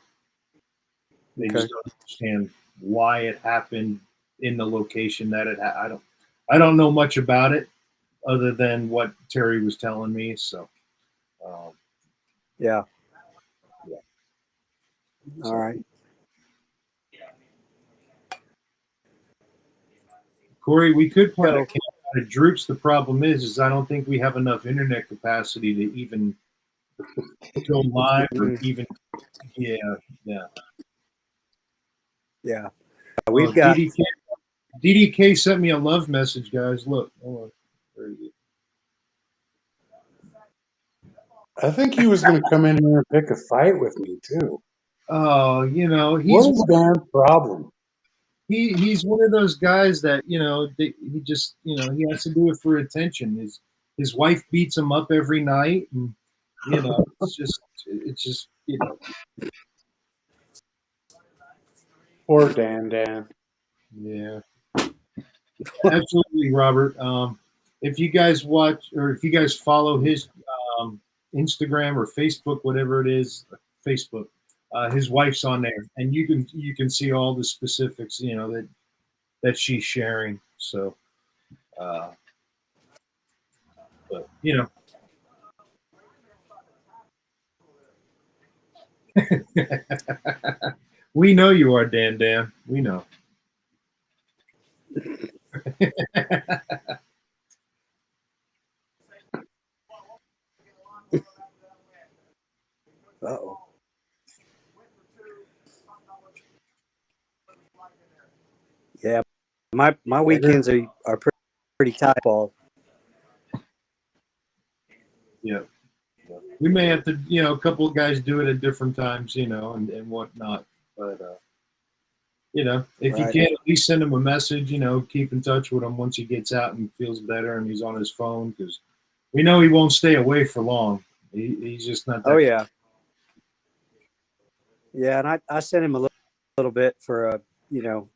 they Okay. just don't understand why it happened in the location that it I don't know much about it other than what Terry was telling me. So, Yeah. Yeah. All right. Corey, we could plant a So- camp out at Droops. The problem is I don't think we have enough internet capacity to even go live or even, yeah. Yeah. We've got. DDK sent me a love message, guys. Look, hold on. Where is it? I think he was going to come in here and pick a fight with me too. Oh, you know, What is Dan's problem? he's one of those guys that, you know, he just, you know, he has to do it for attention. His wife beats him up every night, and you know, it's just you know. Poor Dan. Yeah, absolutely, Robert. If you guys watch or if you guys follow his Instagram or Facebook, whatever it is, Facebook, his wife's on there, and you can see all the specifics, you know, that she's sharing. So, but you know. We know you are, Dan. We know. Uh-oh. Yeah. My weekends are pretty tight, Paul. Yeah. We may have to, you know, a couple of guys do it at different times, you know, and whatnot. But, you know, if you Right. can, at least send him a message, you know, keep in touch with him once he gets out and feels better and he's on his phone, because we know he won't stay away for long. He's just not that. Oh yeah. Yeah, and I sent him a little bit for a, you know.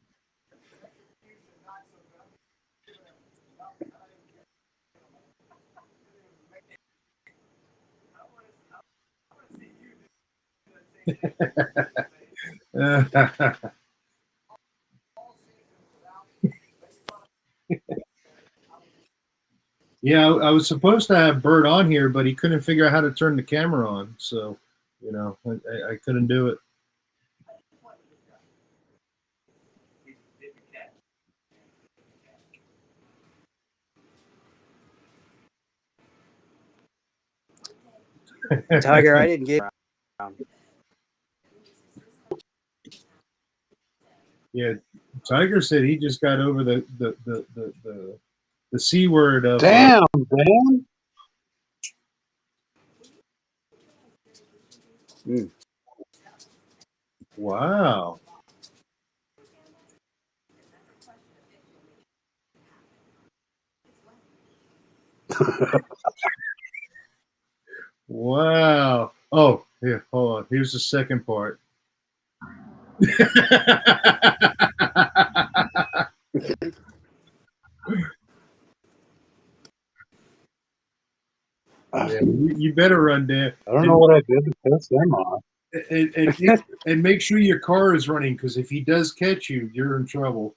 Yeah, I was supposed to have Bert on here, but he couldn't figure out how to turn the camera on. So, you know, I couldn't do it. Tiger, I didn't get around. Yeah, Tiger said he just got over the C word of Damn, Dan. Wow. Wow. Oh, here, hold on. Here's the second part. Yeah, you better run, Dan. I don't know what I did to piss him off. And make sure your car is running, because if he does catch you, you're in trouble.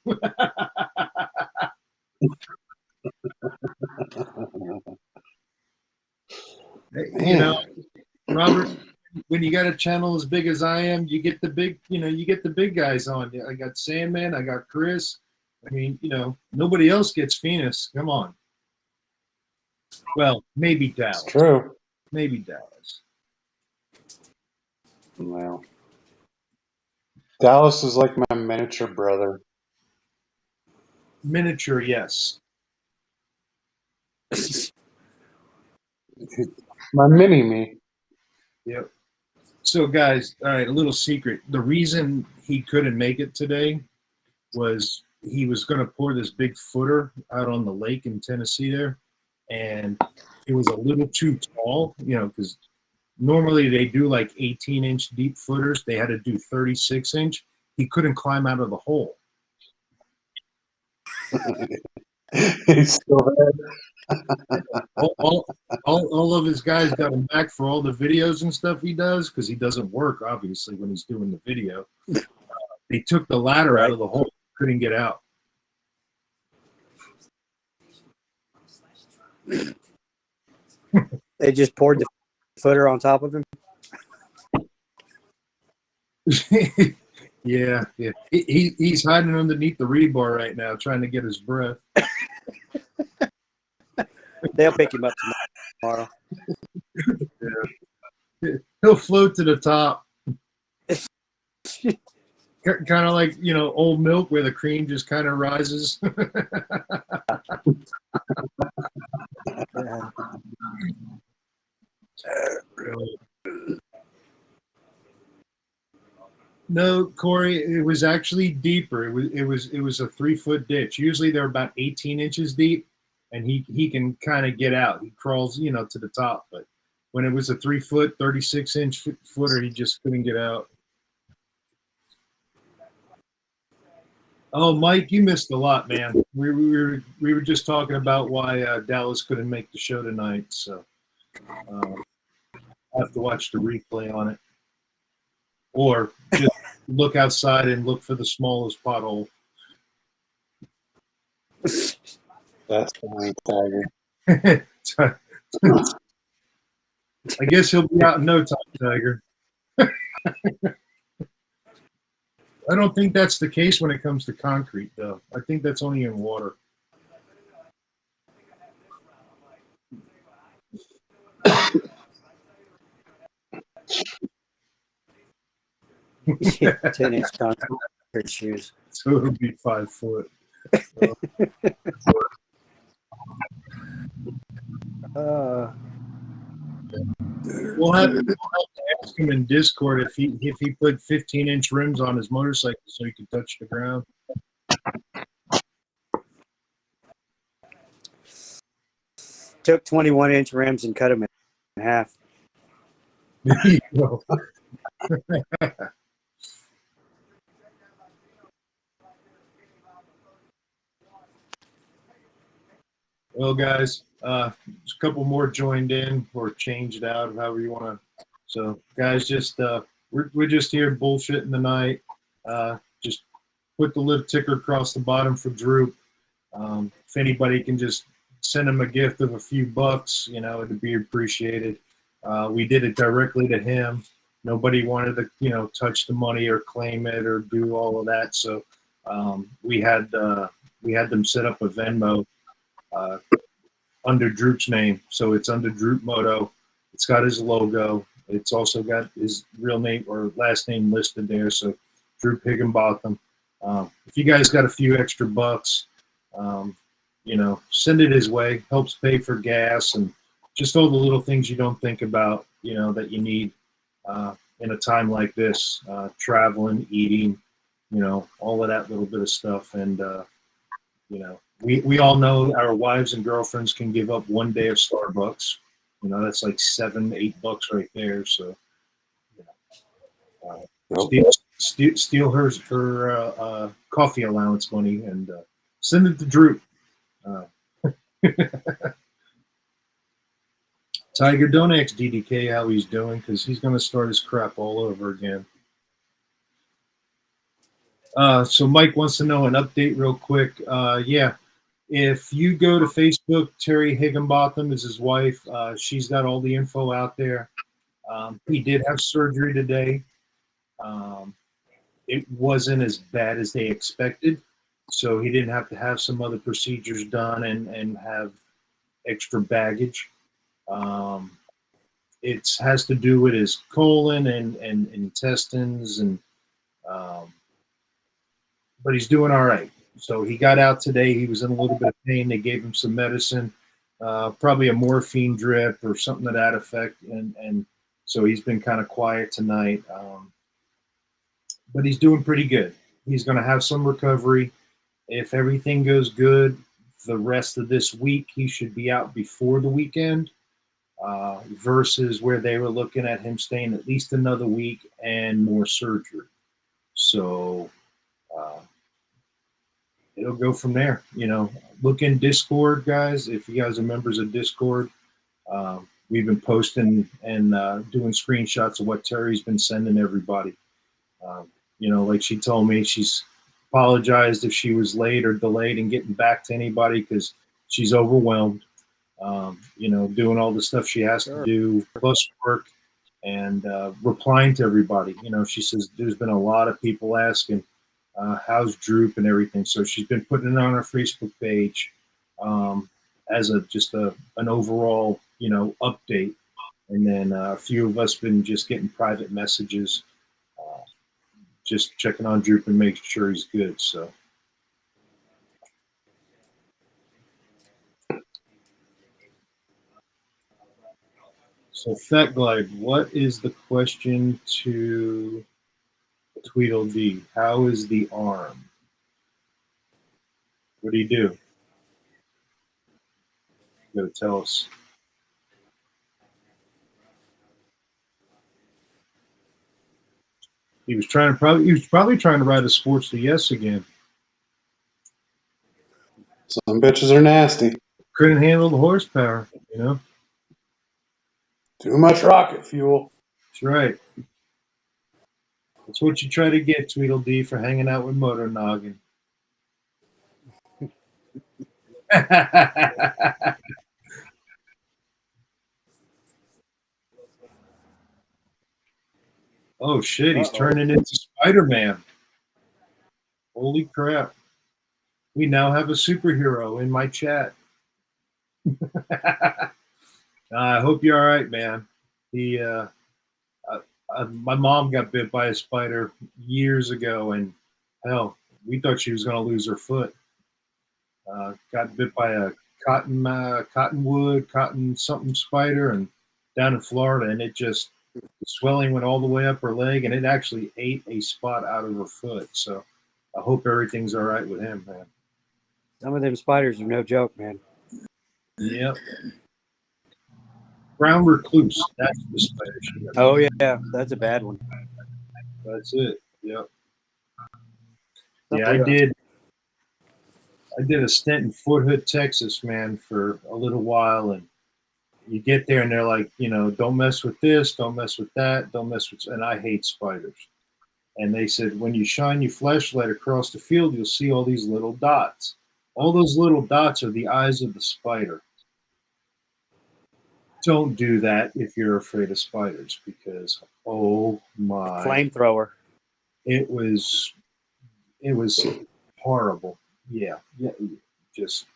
You know, Robert, when you got a channel as big as I am, you get the big, you know, you get the big guys on. I got Sandman, I got Chris. I mean, you know, nobody else gets Venus. Come on. Well, maybe Dallas. It's true. Maybe Dallas. Well, Dallas is like my miniature brother. Miniature, yes. My mini me. Yep. So, guys, all right, a little secret. The reason he couldn't make it today was he was going to pour this big footer out on the lake in Tennessee there, and it was a little too tall, because normally they do like 18-inch deep footers. They had to do 36-inch. He couldn't climb out of the hole. He's still there. All of his guys got him back for all the videos and stuff he does, because he doesn't work, obviously, when he's doing the video. They took the ladder out of the hole. Couldn't get out. They just poured the footer on top of him. Yeah. He's hiding underneath the rebar right now, trying to get his breath. They'll pick him up tomorrow. Yeah. He'll float to the top. Kind of like, old milk where the cream just kind of rises. Yeah. No, Corey, it was actually deeper. It was a 3-foot ditch. Usually they're about 18 inches deep, and he can kind of get out. He crawls, to the top. But when it was a 3-foot, 36-inch footer, he just couldn't get out. Oh, Mike, you missed a lot, man. We were just talking about why Dallas couldn't make the show tonight, so I have to watch the replay on it, or just look outside and look for the smallest pothole. That's fine, Tiger. I guess he'll be out in no time, Tiger. I don't think that's the case when it comes to concrete, though. I think that's only in water. Yeah, 10-inch concrete shoes. So it'll be 5 foot. We'll have to ask him in Discord if he put 15-inch rims on his motorcycle so he could touch the ground. Took 21-inch rims and cut them in half. Well, guys, a couple more joined in or changed out, however you want to. So, guys, just we're just here bullshitting the night. Just put the lip ticker across the bottom for Droop. If anybody can just send him a gift of a few bucks, it'd be appreciated. We did it directly to him. Nobody wanted to, touch the money or claim it or do all of that. So we had them set up a Venmo under Droop's name. So it's under Droop Moto. It's got his logo. It's also got his real name or last name listed there. So Droop Higginbotham. If you guys got a few extra bucks, send it his way. Helps pay for gas and just all the little things you don't think about, that you need in a time like this, traveling, eating, all of that little bit of stuff. And, we all know our wives and girlfriends can give up one day of Starbucks. That's like $7-8 right there. So, steal her coffee allowance money and send it to Drew. Tiger, don't ask DDK how he's doing because he's going to start his crap all over again. So Mike wants to know an update real quick. Yeah, if you go to Facebook, Terry Higginbotham is his wife. She's got all the info out there. He did have surgery today. It wasn't as bad as they expected, so he didn't have to have some other procedures done and have extra baggage. It has to do with his colon and intestines, and but he's doing all right. So he got out today. He was in a little bit of pain. They gave him some medicine, probably a morphine drip or something to that effect, and so he's been kind of quiet tonight. But he's doing pretty good. He's going to have some recovery. If everything goes good, the rest of this week he should be out before the weekend. Versus where they were looking at him staying at least another week and more surgery. So it'll go from there. Look in Discord, guys. If you guys are members of Discord, we've been posting and doing screenshots of what Terry's been sending everybody. Like she told me, she's apologized if she was late or delayed in getting back to anybody because she's overwhelmed. Doing all the stuff she has to do, plus work, and replying to everybody. She says there's been a lot of people asking, how's Droop and everything. So she's been putting it on her Facebook page as an overall, update. And then a few of us been just getting private messages, just checking on Droop and making sure he's good. So. So Fat Glide, what is the question to Tweedledee? How is the arm? What do you do? You gotta tell us. He was probably trying to ride a Sports DS again. Some bitches are nasty. Couldn't handle the horsepower, Too much rocket fuel. That's right. That's what you try to get, Tweedledee, for hanging out with Motor Noggin. Oh shit, he's turning into Spider-Man. Holy crap. We now have a superhero in my chat. I hope you're all right, man. My mom got bit by a spider years ago, and hell, we thought she was going to lose her foot. Got bit by a cotton something spider, and down in Florida, and the swelling went all the way up her leg, and it actually ate a spot out of her foot. So I hope everything's all right with him, man. Some of them spiders are no joke, man. Yep. Brown recluse. That's the spider. Oh yeah, that's a bad one. That's it. Yep. Yeah, I did a stint in Fort Hood, Texas, man, for a little while, and you get there and they're like, don't mess with this, don't mess with that, and I hate spiders. And they said, when you shine your flashlight across the field, you'll see all these little dots. All those little dots are the eyes of the spider. Don't do that if you're afraid of spiders, because oh my, flamethrower. It was horrible. Yeah. So,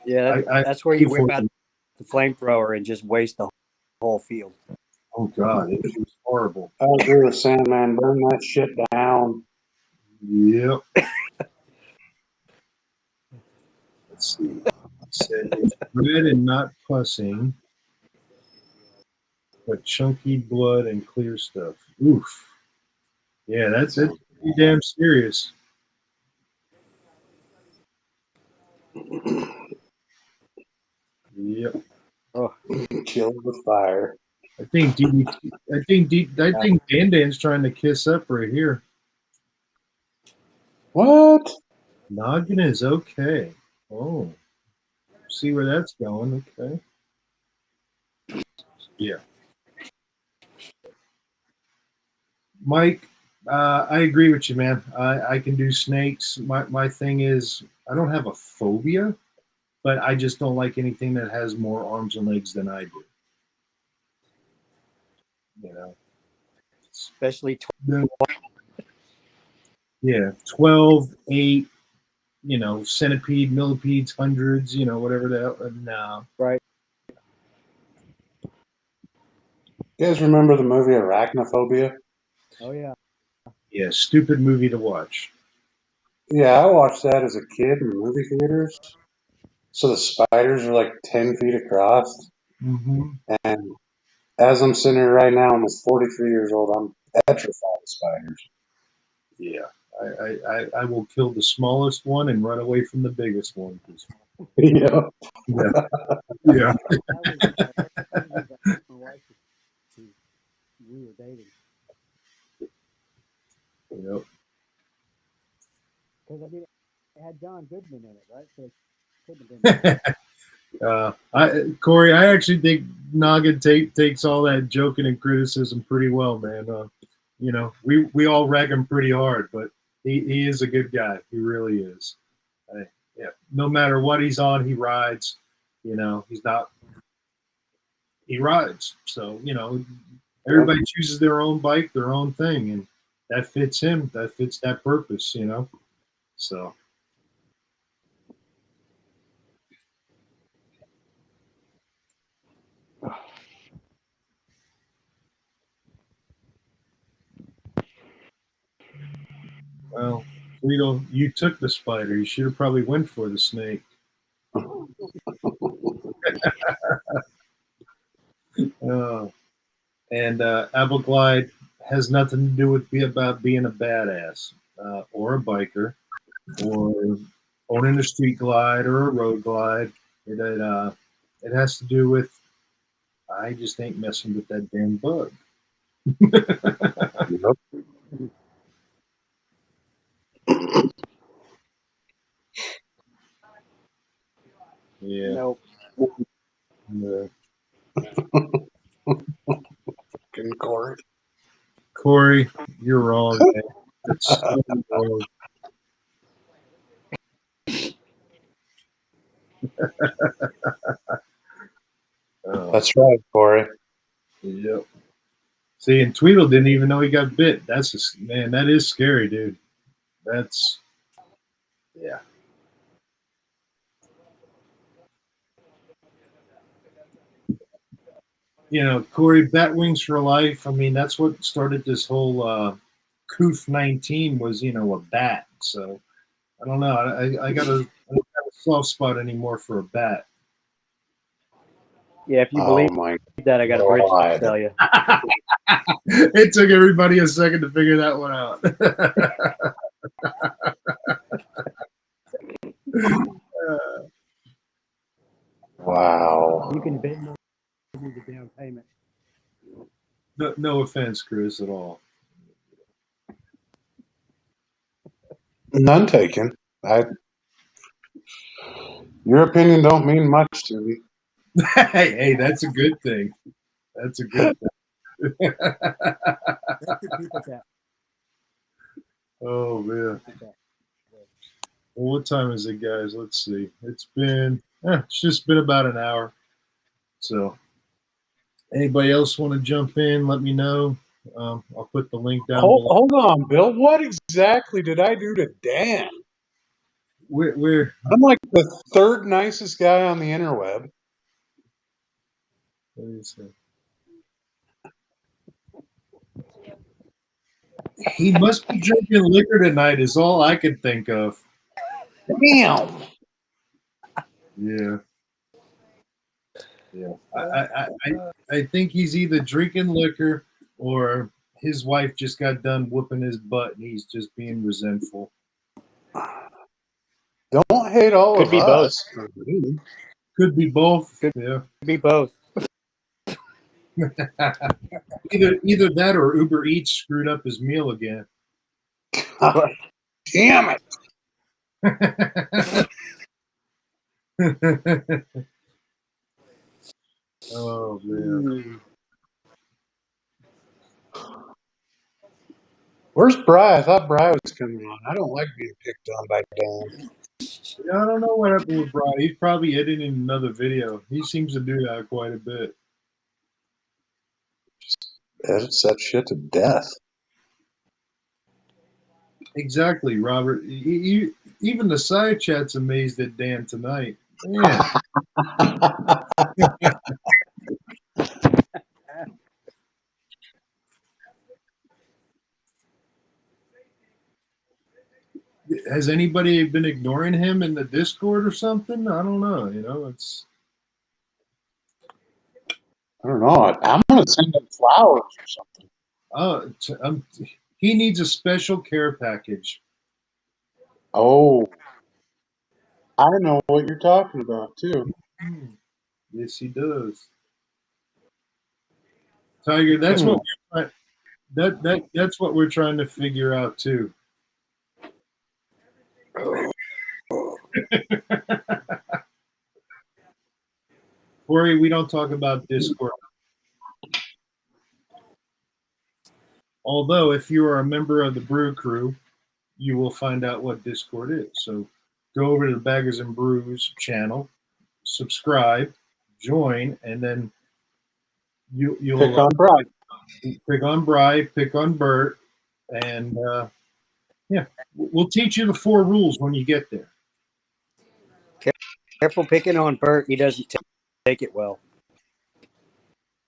that's where you whip out the flamethrower and just waste the whole field. Oh God, it was horrible. I agree with Sandman. Burn that shit down. Yep. Let's see. Said it's red and not pussing, but chunky blood and clear stuff. Oof. Yeah, that's it. Pretty damn serious. Yep. Oh, killed with fire. I think Dan Dan's trying to kiss up right here. What? Noggin is okay. Oh. See where that's going. Okay. Yeah. Mike, I agree with you, man. I can do snakes. My thing is, I don't have a phobia, but I just don't like anything that has more arms and legs than I do. Especially 12, 8, centipede, millipedes, hundreds, whatever the hell. No. Right. You guys remember the movie Arachnophobia? Oh, yeah. Yeah, stupid movie to watch. Yeah, I watched that as a kid in the movie theaters. So the spiders are like 10 feet across. Mm-hmm. And As I'm sitting here right now, I'm 43 years old. I'm petrified of spiders. Yeah, I will kill the smallest one and run away from the biggest one. Yeah. Yeah, yeah. We were dating. Yep. Because I mean, it had John Goodman in it, right? So it couldn't have been. Corey, I actually think Noggin takes all that joking and criticism pretty well, man. You know, we all rag him pretty hard, but he is a good guy. He really is. Yeah, no matter what he's on, he rides. You know, he rides. So, you know, everybody chooses their own bike, their own thing, and that fits him. That fits that purpose, you know. So. Well, you took the spider. You should have probably went for the snake. And Appleglide has nothing to do with about being a badass or a biker or owning a street glide or a road glide. It has to do with I just ain't messing with that damn bug. Yep. Yeah. Nope. Fucking Corey. Corey, you're wrong, man. It's so wrong. That's right, Corey. Yep. See, and Tweedle didn't even know he got bit. Man, that is scary, dude. That's yeah. You know, Corey, Bat Wings for Life. I mean, that's what started this whole COOF 19 was, you know, a bat. So I don't know. I don't have a soft spot anymore for a bat. Yeah, if you believe my that, I got a bridge God. to tell you. It took everybody a second to figure that one out. Wow. You can bet more than the down payment. No offense, Chris, at all. None taken. Your opinion don't mean much to me. Hey, that's a good thing. That's a good thing. Oh man. Well, what time is it, guys? Let's see. It's just been about an hour. So, anybody else want to jump in? Let me know. I'll put the link down below. Hold on, Bill. What exactly did I do to Dan? We're I'm like the third nicest guy on the interweb. Let me see. He must be drinking liquor tonight. Is all I could think of. Damn. Yeah. Yeah. I think he's either drinking liquor or his wife just got done whooping his butt and he's just being resentful. Don't hate all Could of be us. Could be both. Could Yeah. be both. Either that or Uber Eats screwed up his meal again. Damn it. Oh man. Where's Bry? I thought Bry was coming on. I don't like being picked on by Dan. Yeah, I don't know what happened with Brian. He's probably editing another video. He seems to do that quite a bit. Edits that shit to death. Exactly, Robert. Even the side chat's amazed at Dan tonight. Man. Has anybody been ignoring him in the Discord or something? I don't know. You know, it's. I don't know. gonna send him flowers or something. He needs a special care package. Oh, I know what you're talking about too. Yes, he does. Tiger, that's what that's what we're trying to figure out too. Corey, we don't talk about Discord. Although, if you are a member of the Brew Crew, you will find out what Discord is. So go over to the Baggers and Brews channel, subscribe, join, and then you'll Pick on Brian. pick on Bri, pick on Bert, and yeah, we'll teach you the 4 rules when you get there. Careful picking on Bert. He doesn't take it well.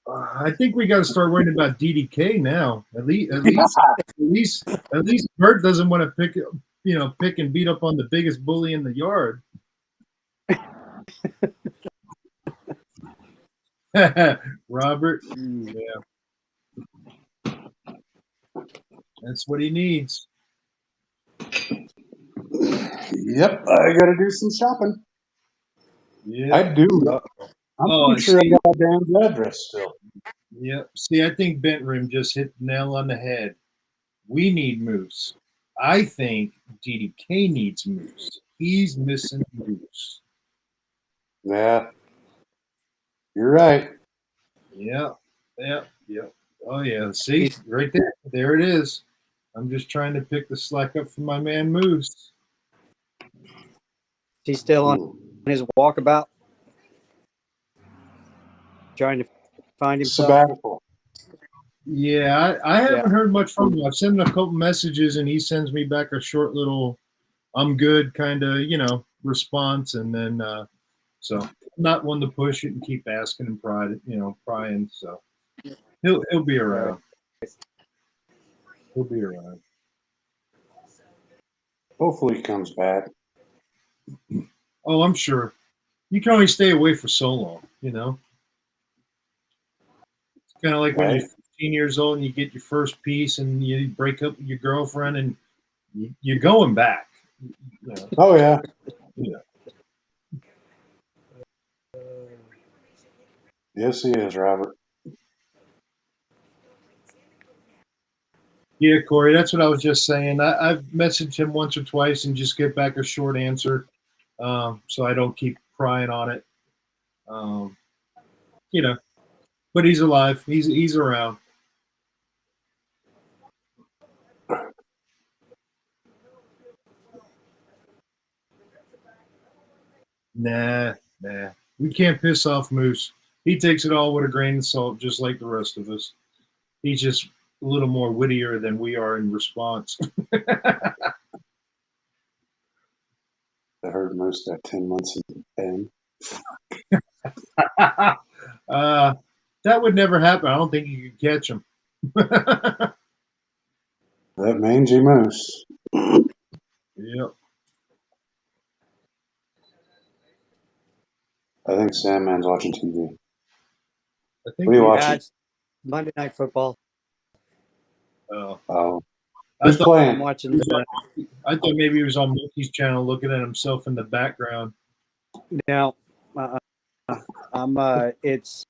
I think we got to start worrying about DDK now. At least Bert doesn't want to pick and beat up on the biggest bully in the yard. Robert, yeah, that's what he needs. Yep, I gotta do some shopping. Yeah, I do. I'm pretty sure I got Dan's address still. yeah. See, I think Bent Rim just hit the nail on the head. We need Moose. I think DDK needs Moose. He's missing Moose. Yeah, you're right. Yeah. Oh yeah. See, right there. There it is. I'm just trying to pick the slack up for my man Moose. He's still on his walkabout, trying to find himself. Sabbatical. Yeah, I haven't heard much from him. I've sent him a couple messages, and he sends me back a short little "I'm good" kind of response, and then so I'm not one to push it and keep asking and prying. So he'll be around. He'll be around. Hopefully he comes back. Oh, I'm sure. You can only stay away for so long, It's kind of like when you're 15 years old and you get your first piece and you break up with your girlfriend and you're going back. Oh, yeah. Yeah. Yes, he is, Robert. Yeah, Corey, that's what I was just saying. I've messaged him once or twice and just get back a short answer, so I don't keep prying on it. But he's alive. He's around. Nah. We can't piss off Moose. He takes it all with a grain of salt, just like the rest of us. He's just a little more wittier than we are in response. I heard Moose got 10 months in pen. That would never happen. I don't think you could catch him. That mangy moose. Yep. I think Sandman's watching TV. I think What are you watching? It's Monday Night Football. Oh. I Who's thought, playing? I'm watching. I thought maybe he was on Mookie's channel looking at himself in the background. Now, it's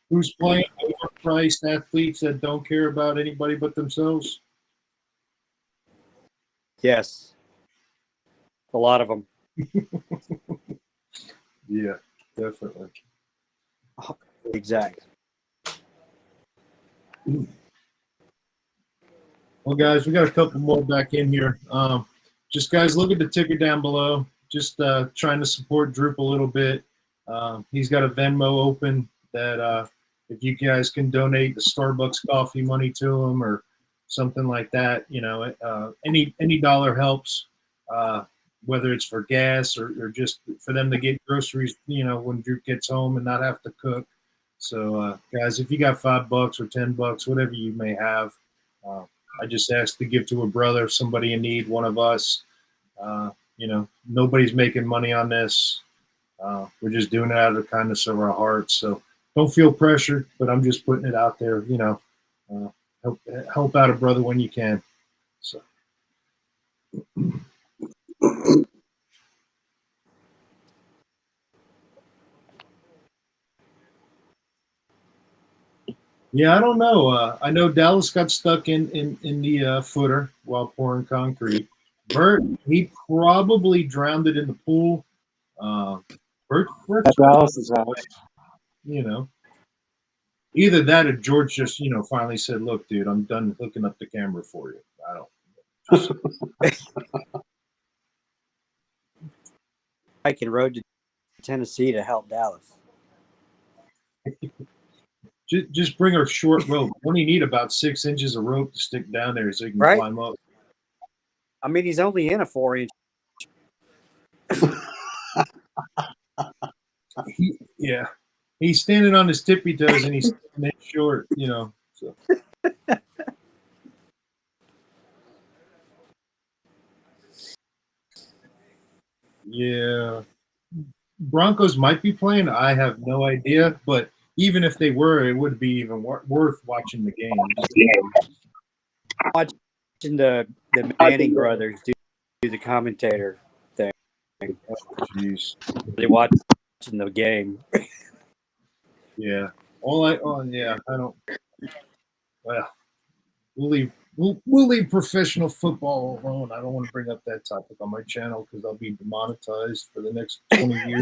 Who's playing overpriced athletes that don't care about anybody but themselves? yes, a lot of them. Yeah, definitely. Exactly. Well, guys, we got a couple more back in here. Just guys, look at the ticker down below. Just trying to support Droop a little bit. He's got a Venmo open that if you guys can donate the Starbucks coffee money to him or something like that, any dollar helps. Whether it's for gas or just for them to get groceries, when Droop gets home and not have to cook. So, guys, if you got $5 or $10, whatever you may have, I just asked to give to a brother, somebody in need, one of us. nobody's making money on this. We're just doing it out of the kindness of our hearts. So don't feel pressured, but I'm just putting it out there. Help out a brother when you can. So. Yeah, I don't know. I know Dallas got stuck in the footer while pouring concrete. Bert, he probably drowned it in the pool. Bert's, At Dallas's house. Either that or George just, finally said, "Look, dude, I'm done hooking up the camera for you." I don't. I can road to Tennessee to help Dallas. Just bring a short rope. You only need about 6 inches of rope to stick down there so you can climb up. I mean, he's only in a 4-inch. He's standing on his tippy toes and he's short, So. Yeah. Broncos might be playing. I have no idea, but even if they were, it would be even worth watching the game. Watching the Manning brothers do the commentator thing. Oh, jeez. They watching the game. Yeah. I don't. Well, we'll leave professional football alone. I don't want to bring up that topic on my channel because I'll be demonetized for the next 20 years.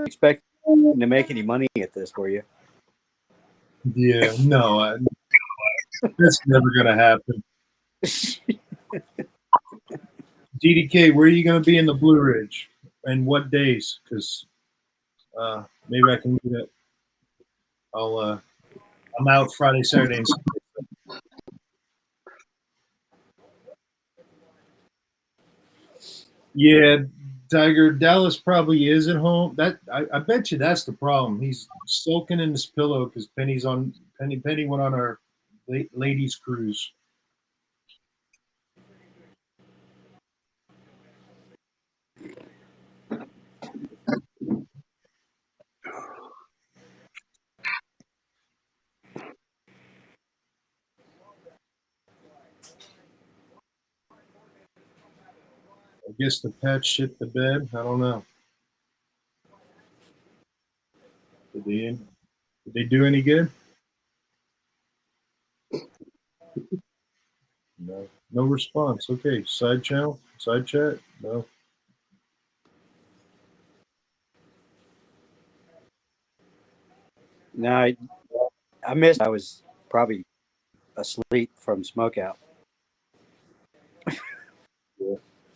Expect to make any money at this, were you? Yeah, no, that's never gonna happen. DDK, where are you gonna be in the Blue Ridge, and what days? Because maybe I can meet up. I'm out Friday, Saturday, and Sunday. Yeah, Tiger, Dallas probably is at home. I bet you that's the problem. He's soaking in his pillow because Penny went on our ladies cruise. I guess the pets shit the bed. I don't know. Did they do any good? No. No response. Okay. Side channel? Side chat? No. No, I missed. I was probably asleep from smoke out.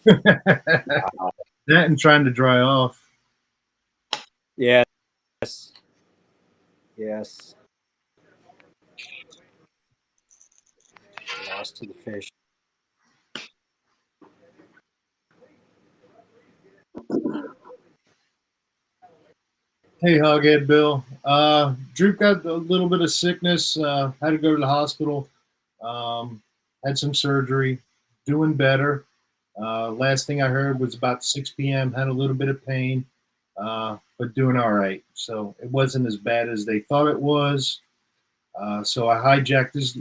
That and trying to dry off. Yes. Lost to the fish. Hey, Hoghead Bill. Drew got a little bit of sickness. Had to go to the hospital. Had some surgery. Doing better. Last thing I heard was about 6 p.m. Had a little bit of pain, but doing all right. So it wasn't as bad as they thought it was. So I hijacked his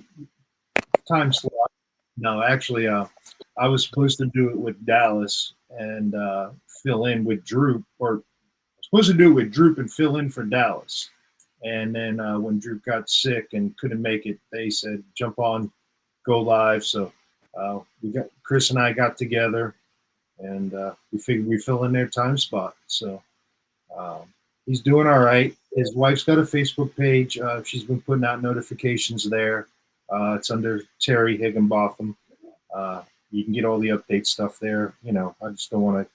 time slot. No, actually, I was supposed to do it with Dallas and fill in with Droop, or supposed to do it with Droop and fill in for Dallas. And then when Droop got sick and couldn't make it, they said, jump on, go live. So Chris and I got together and we figured we fill in their time spot. So he's doing all right. His wife's got a Facebook page. She's been putting out notifications there. It's under Terry Higginbotham. You can get all the update stuff there. I just don't want to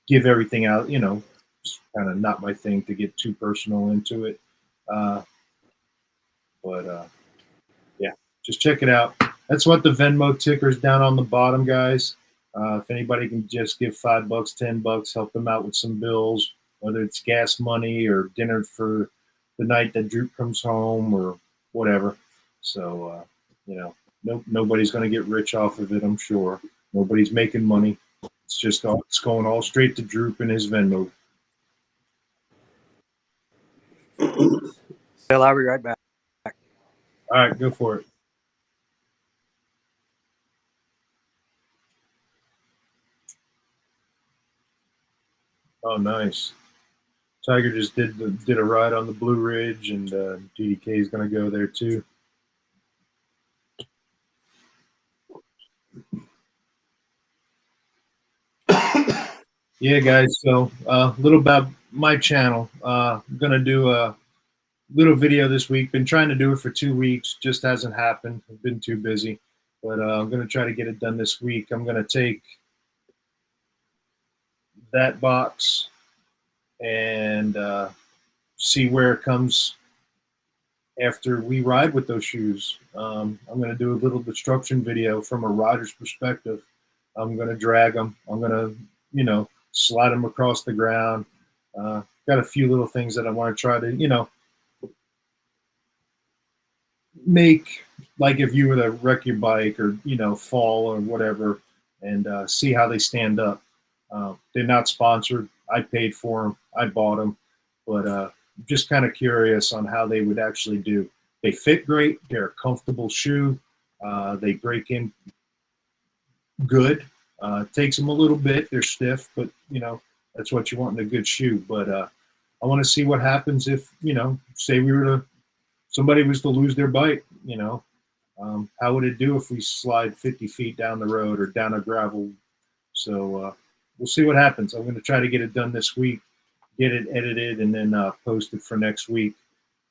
give everything out, just kind of not my thing to get too personal into it. But yeah, just check it out. That's what the Venmo ticker's down on the bottom, guys. If anybody can just give $5, $10, help them out with some bills, whether it's gas money or dinner for the night that Drew comes home or whatever. So, nobody's going to get rich off of it. I'm sure nobody's making money. It's going all straight to Droop and his Venmo. Bill, I'll be right back. All right, go for it. Oh, nice. Tiger just did a ride on the Blue Ridge, and DDK is going to go there too. Yeah, guys. So a little about my channel. I'm going to do a little video this week. Been trying to do it for 2 weeks, just hasn't happened. I've been too busy, but I'm going to try to get it done this week. I'm going to take that box and see where it comes after we ride with those shoes. I'm going to do a little destruction video from a rider's perspective. I'm going to drag them. I'm going to, slide them across the ground. Got a few little things that I want to try to, make, like if you were to wreck your bike or, fall or whatever, and see how they stand up. They're not sponsored. I paid for them. I bought them, but just kind of curious on how they would actually do. They fit great. They're a comfortable shoe. They break in good. Takes them a little bit. They're stiff, but that's what you want in a good shoe. But I want to see what happens if say somebody was to lose their bike. How would it do if we slide 50 feet down the road or down a gravel? So we'll see what happens. I'm going to try to get it done this week, get it edited, and then post it for next week.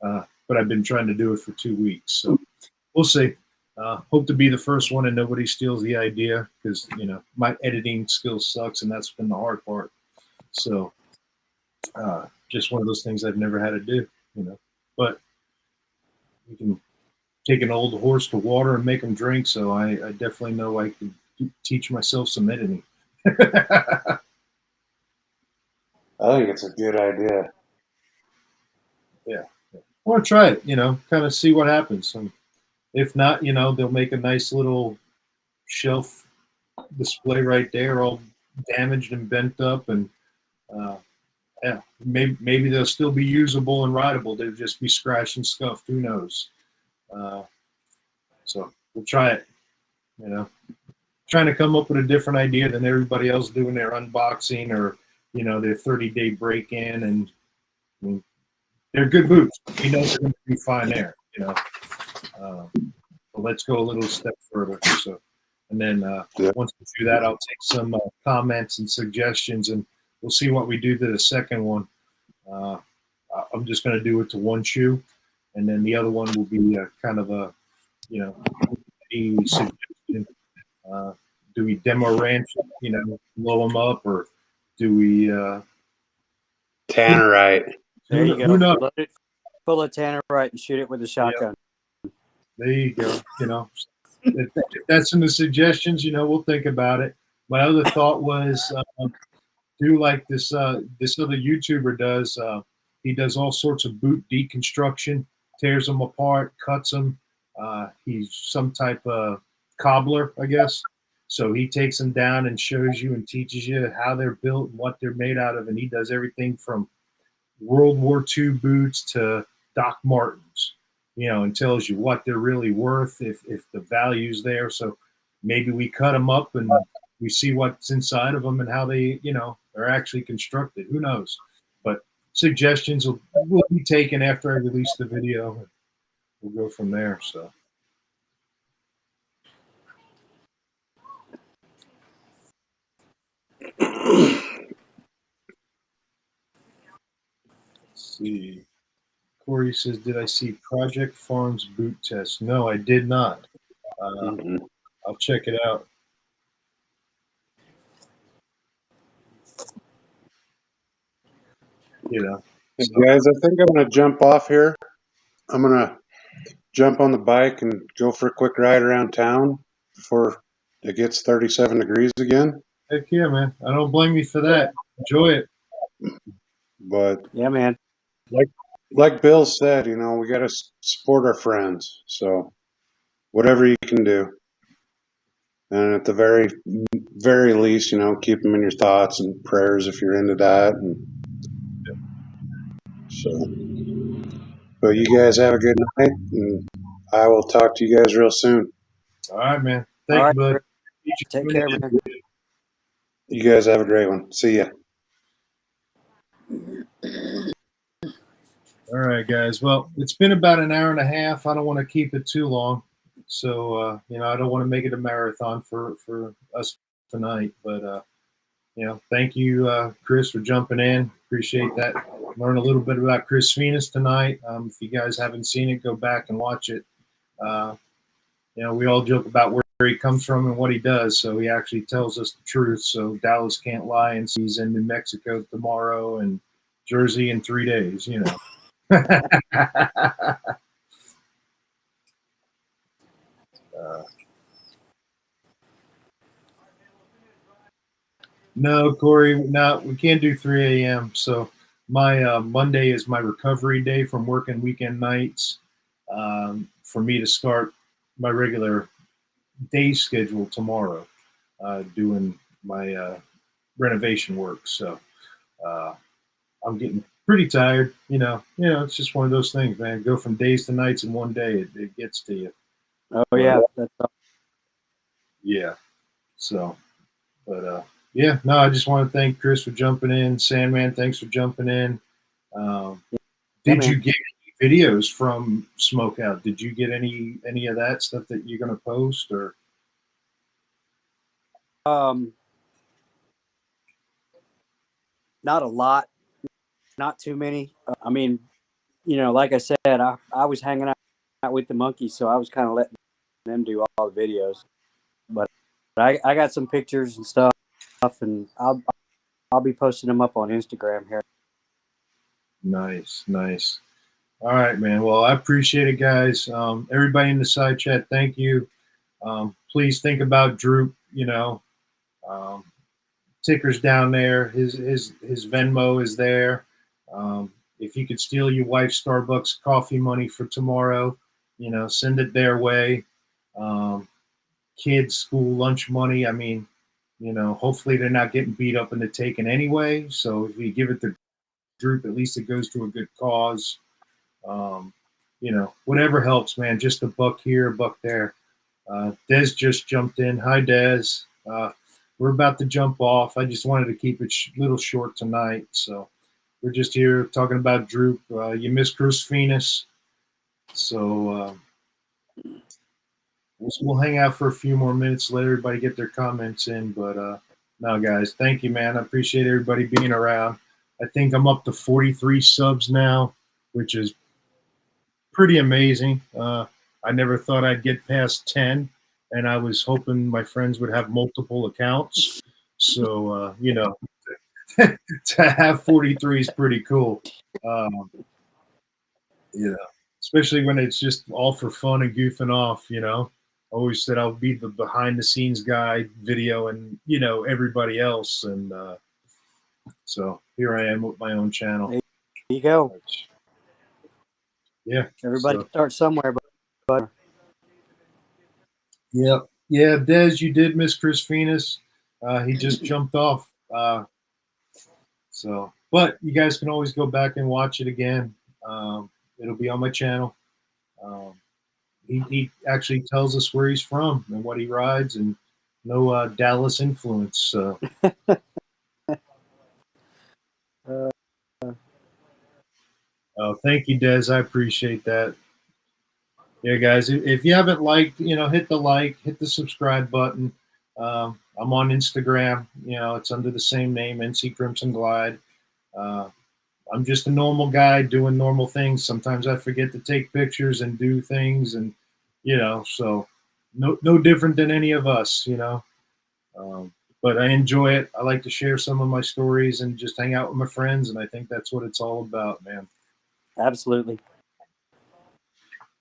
But I've been trying to do it for 2 weeks, so we'll see. Hope to be the first one and nobody steals the idea, because my editing skill sucks, and that's been the hard part. So just one of those things I've never had to do, but you can take an old horse to water and make him drink. So I definitely know I can teach myself some editing. I think it's a good idea. Yeah. I want to try it, kind of see what happens. And if not, they'll make a nice little shelf display right there, all damaged and bent up, and yeah, maybe they'll still be usable and rideable. They'll just be scratched and scuffed. Who knows? So we'll try it. Trying to come up with a different idea than everybody else doing their unboxing or their 30-day break-in, and I mean, they're good boots. We know they're going to be fine there. But let's go a little step further. So, and then once we do that, I'll take some comments and suggestions, and we'll see what we do to the second one. I'm just going to do it to one shoe, and then the other one will be kind of a, a suggestion. Do we demo ranch, blow them up, or do we Tannerite? There you who go. knows? Load it full of tannerite and shoot it with a shotgun. There you go. If that's in the suggestions, we'll think about it. My other thought was do like this other YouTuber does. He does all sorts of boot deconstruction, tears them apart, cuts them. He's some type of cobbler, I guess. So he takes them down and shows you and teaches you how they're built and what they're made out of. And he does everything from World War II boots to Doc Martens, and tells you what they're really worth, if the value's there. So maybe we cut them up and we see what's inside of them and how they, are actually constructed. Who knows? But suggestions will be taken after I release the video. We'll go from there. So. Let's see. Corey says, did I see Project Farms boot test? No, I did not. I'll check it out. Hey guys, I think I'm going to jump off here. I'm going to jump on the bike and go for a quick ride around town before it gets 37 degrees again. Heck yeah, man. I don't blame you for that. Enjoy it. But yeah, man. Like Bill said, we got to support our friends. So whatever you can do. And at the very least, keep them in your thoughts and prayers if you're into that. And so, but you guys have a good night, and I will talk to you guys real soon. All right, man. All Thank right, you, bud. Chris. Take care, man. You guys have a great one. See ya. All right, guys. Well, it's been about an hour and a half. I don't want to keep it too long. So, I don't want to make it a marathon for us tonight. But, thank you, Chris, for jumping in. Appreciate that. Learn a little bit about Chris Venus tonight. If you guys haven't seen it, go back and watch it. We all joke about where he comes from and what he does. So he actually tells us the truth. So Dallas can't lie and he's in New Mexico tomorrow and Jersey in 3 days, No, Corey, no, we can't do 3 a.m. So my Monday is my recovery day from working weekend nights for me to start my regular day schedule tomorrow doing my renovation work. So I'm getting pretty tired. It's just one of those things, man. Go from days to nights in one day. It gets to you. Oh yeah, Yeah. So, but yeah, no, I just want to thank Chris for jumping in. Sandman, thanks for jumping in. Did you get any videos from Smokeout? Did you get any of that stuff that you're going to post or? Not a lot, not too many. I mean, like I said, I was hanging out with the monkeys, so I was kind of letting them do all the videos. But I got some pictures and stuff, and I'll be posting them up on Instagram here. Nice. All right, man. Well, I appreciate it, guys. Everybody in the side chat, thank you. Please think about Droop. Ticker's down there. His Venmo is there. If you could steal your wife's Starbucks coffee money for tomorrow, send it their way. Kids' school lunch money. I mean, hopefully they're not getting beat up into taking anyway. So if you give it to Droop, at least it goes to a good cause. Whatever helps, man. Just a buck here, a buck there. Des just jumped in. Hi, Des. We're about to jump off. I just wanted to keep it a little short tonight. So we're just here talking about Droop. You missed Chris Venus. So we'll hang out for a few more minutes, let everybody get their comments in. But no, guys, thank you, man. I appreciate everybody being around. I think I'm up to 43 subs now, which is pretty amazing. I never thought I'd get past 10, and I was hoping my friends would have multiple accounts. So, to have 43 is pretty cool. Especially when it's just all for fun and goofing off, Always said I'll be the behind the scenes guy, video, and, everybody else. And so here I am with my own channel. There you go. Yeah. Everybody starts somewhere, but yeah, Des, you did miss Chris Venus. He just jumped off. But you guys can always go back and watch it again. It'll be on my channel. He actually tells us where he's from and what he rides, and no Dallas influence. So. Oh, thank you, Des. I appreciate that. Yeah, guys, if you haven't liked, hit the like, hit the subscribe button. I'm on Instagram. It's under the same name, NC Crimson Glide. I'm just a normal guy doing normal things. Sometimes I forget to take pictures and do things, and so no different than any of us. But I enjoy it. I like to share some of my stories and just hang out with my friends, and I think that's what it's all about, man. Absolutely.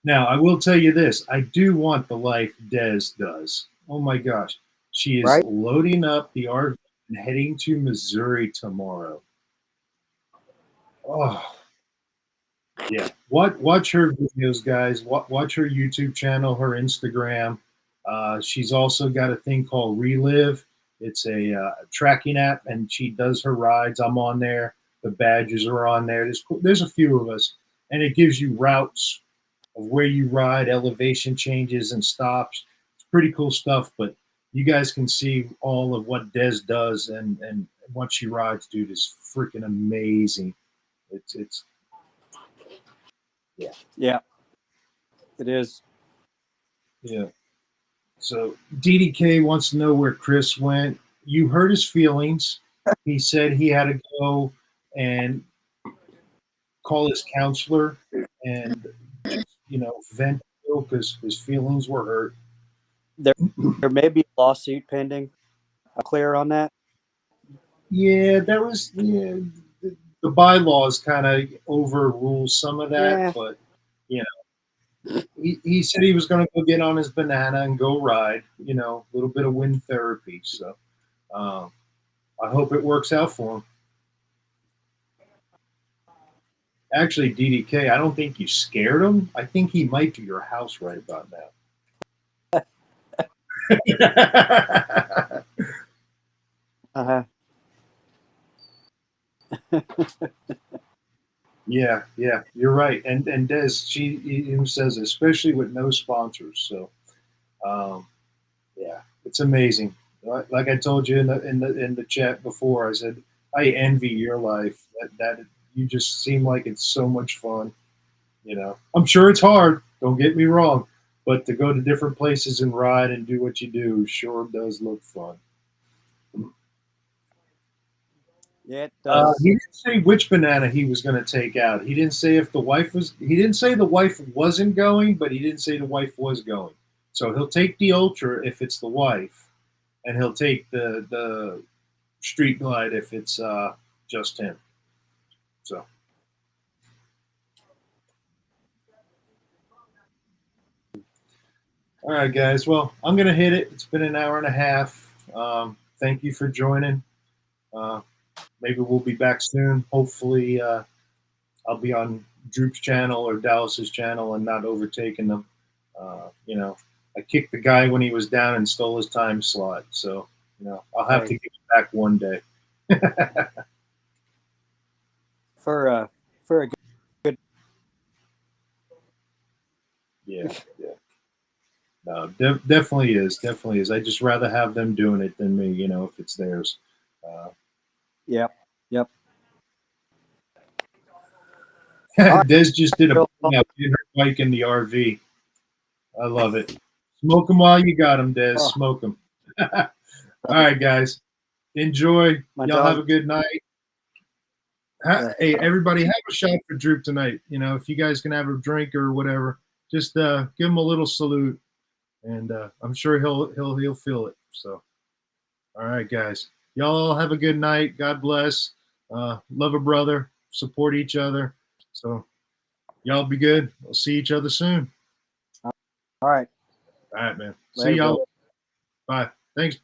Now, I will tell you this. I do want the life Des does. Oh, my gosh. She is loading up the RV and heading to Missouri tomorrow. Oh, Yeah, watch her videos, guys. Watch her YouTube channel, her Instagram. She's also got a thing called Relive. It's a tracking app, and she does her rides. I'm on there. The badges are on there. There's a few of us, and it gives you routes of where you ride, elevation changes and stops. It's pretty cool stuff. But you guys can see all of what Des does and what she rides, dude, is freaking amazing. It's Yeah, it is. yeah. So DDK wants to know where Chris went. You hurt his feelings. He said he had to go and call his counselor and just, vent because his feelings were hurt. There may be a lawsuit pending. Clear on that? Yeah, the bylaws kind of overrule some of that, Yeah. but he said he was going to go get on his banana and go ride. A little bit of wind therapy. So I hope it works out for him. Actually, DDK, I don't think you scared him. I think he might do your house right about now. Uh-huh. Yeah, you're right. And Des, she even says, especially with no sponsors. So, yeah, it's amazing. Like I told you in the chat before, I said I envy your life. That you just seem like it's so much fun. I'm sure it's hard. Don't get me wrong, but to go to different places and ride and do what you do sure does look fun. Yeah, it does. He didn't say which banana he was going to take out. He didn't say if the wife was. He didn't say the wife wasn't going, but he didn't say the wife was going. So he'll take the Ultra if it's the wife, and he'll take the Street Glide if it's just him. So. All right, guys. Well, I'm going to hit it. It's been an hour and a half. Thank you for joining. Maybe we'll be back soon. Hopefully, I'll be on Droop's channel or Dallas's channel and not overtaking them. I kicked the guy when he was down and stole his time slot. So, I'll have to get it back one day. For a good. Yeah. No, definitely is. Definitely is. I just rather have them doing it than me, if it's theirs. Yep. Des just did a her bike in the RV. I love it. Smoke them while you got them, Des. Smoke them. All right, guys. Enjoy. Y'all have a good night. Hey, everybody, have a shot for Droop tonight. If you guys can have a drink or whatever, just give him a little salute, and I'm sure he'll feel it. So, all right, guys. Y'all have a good night. God bless. Love a brother. Support each other. So, y'all be good. We'll see each other soon. All right. All right, man. Later, See y'all. bro. Bye. Thanks.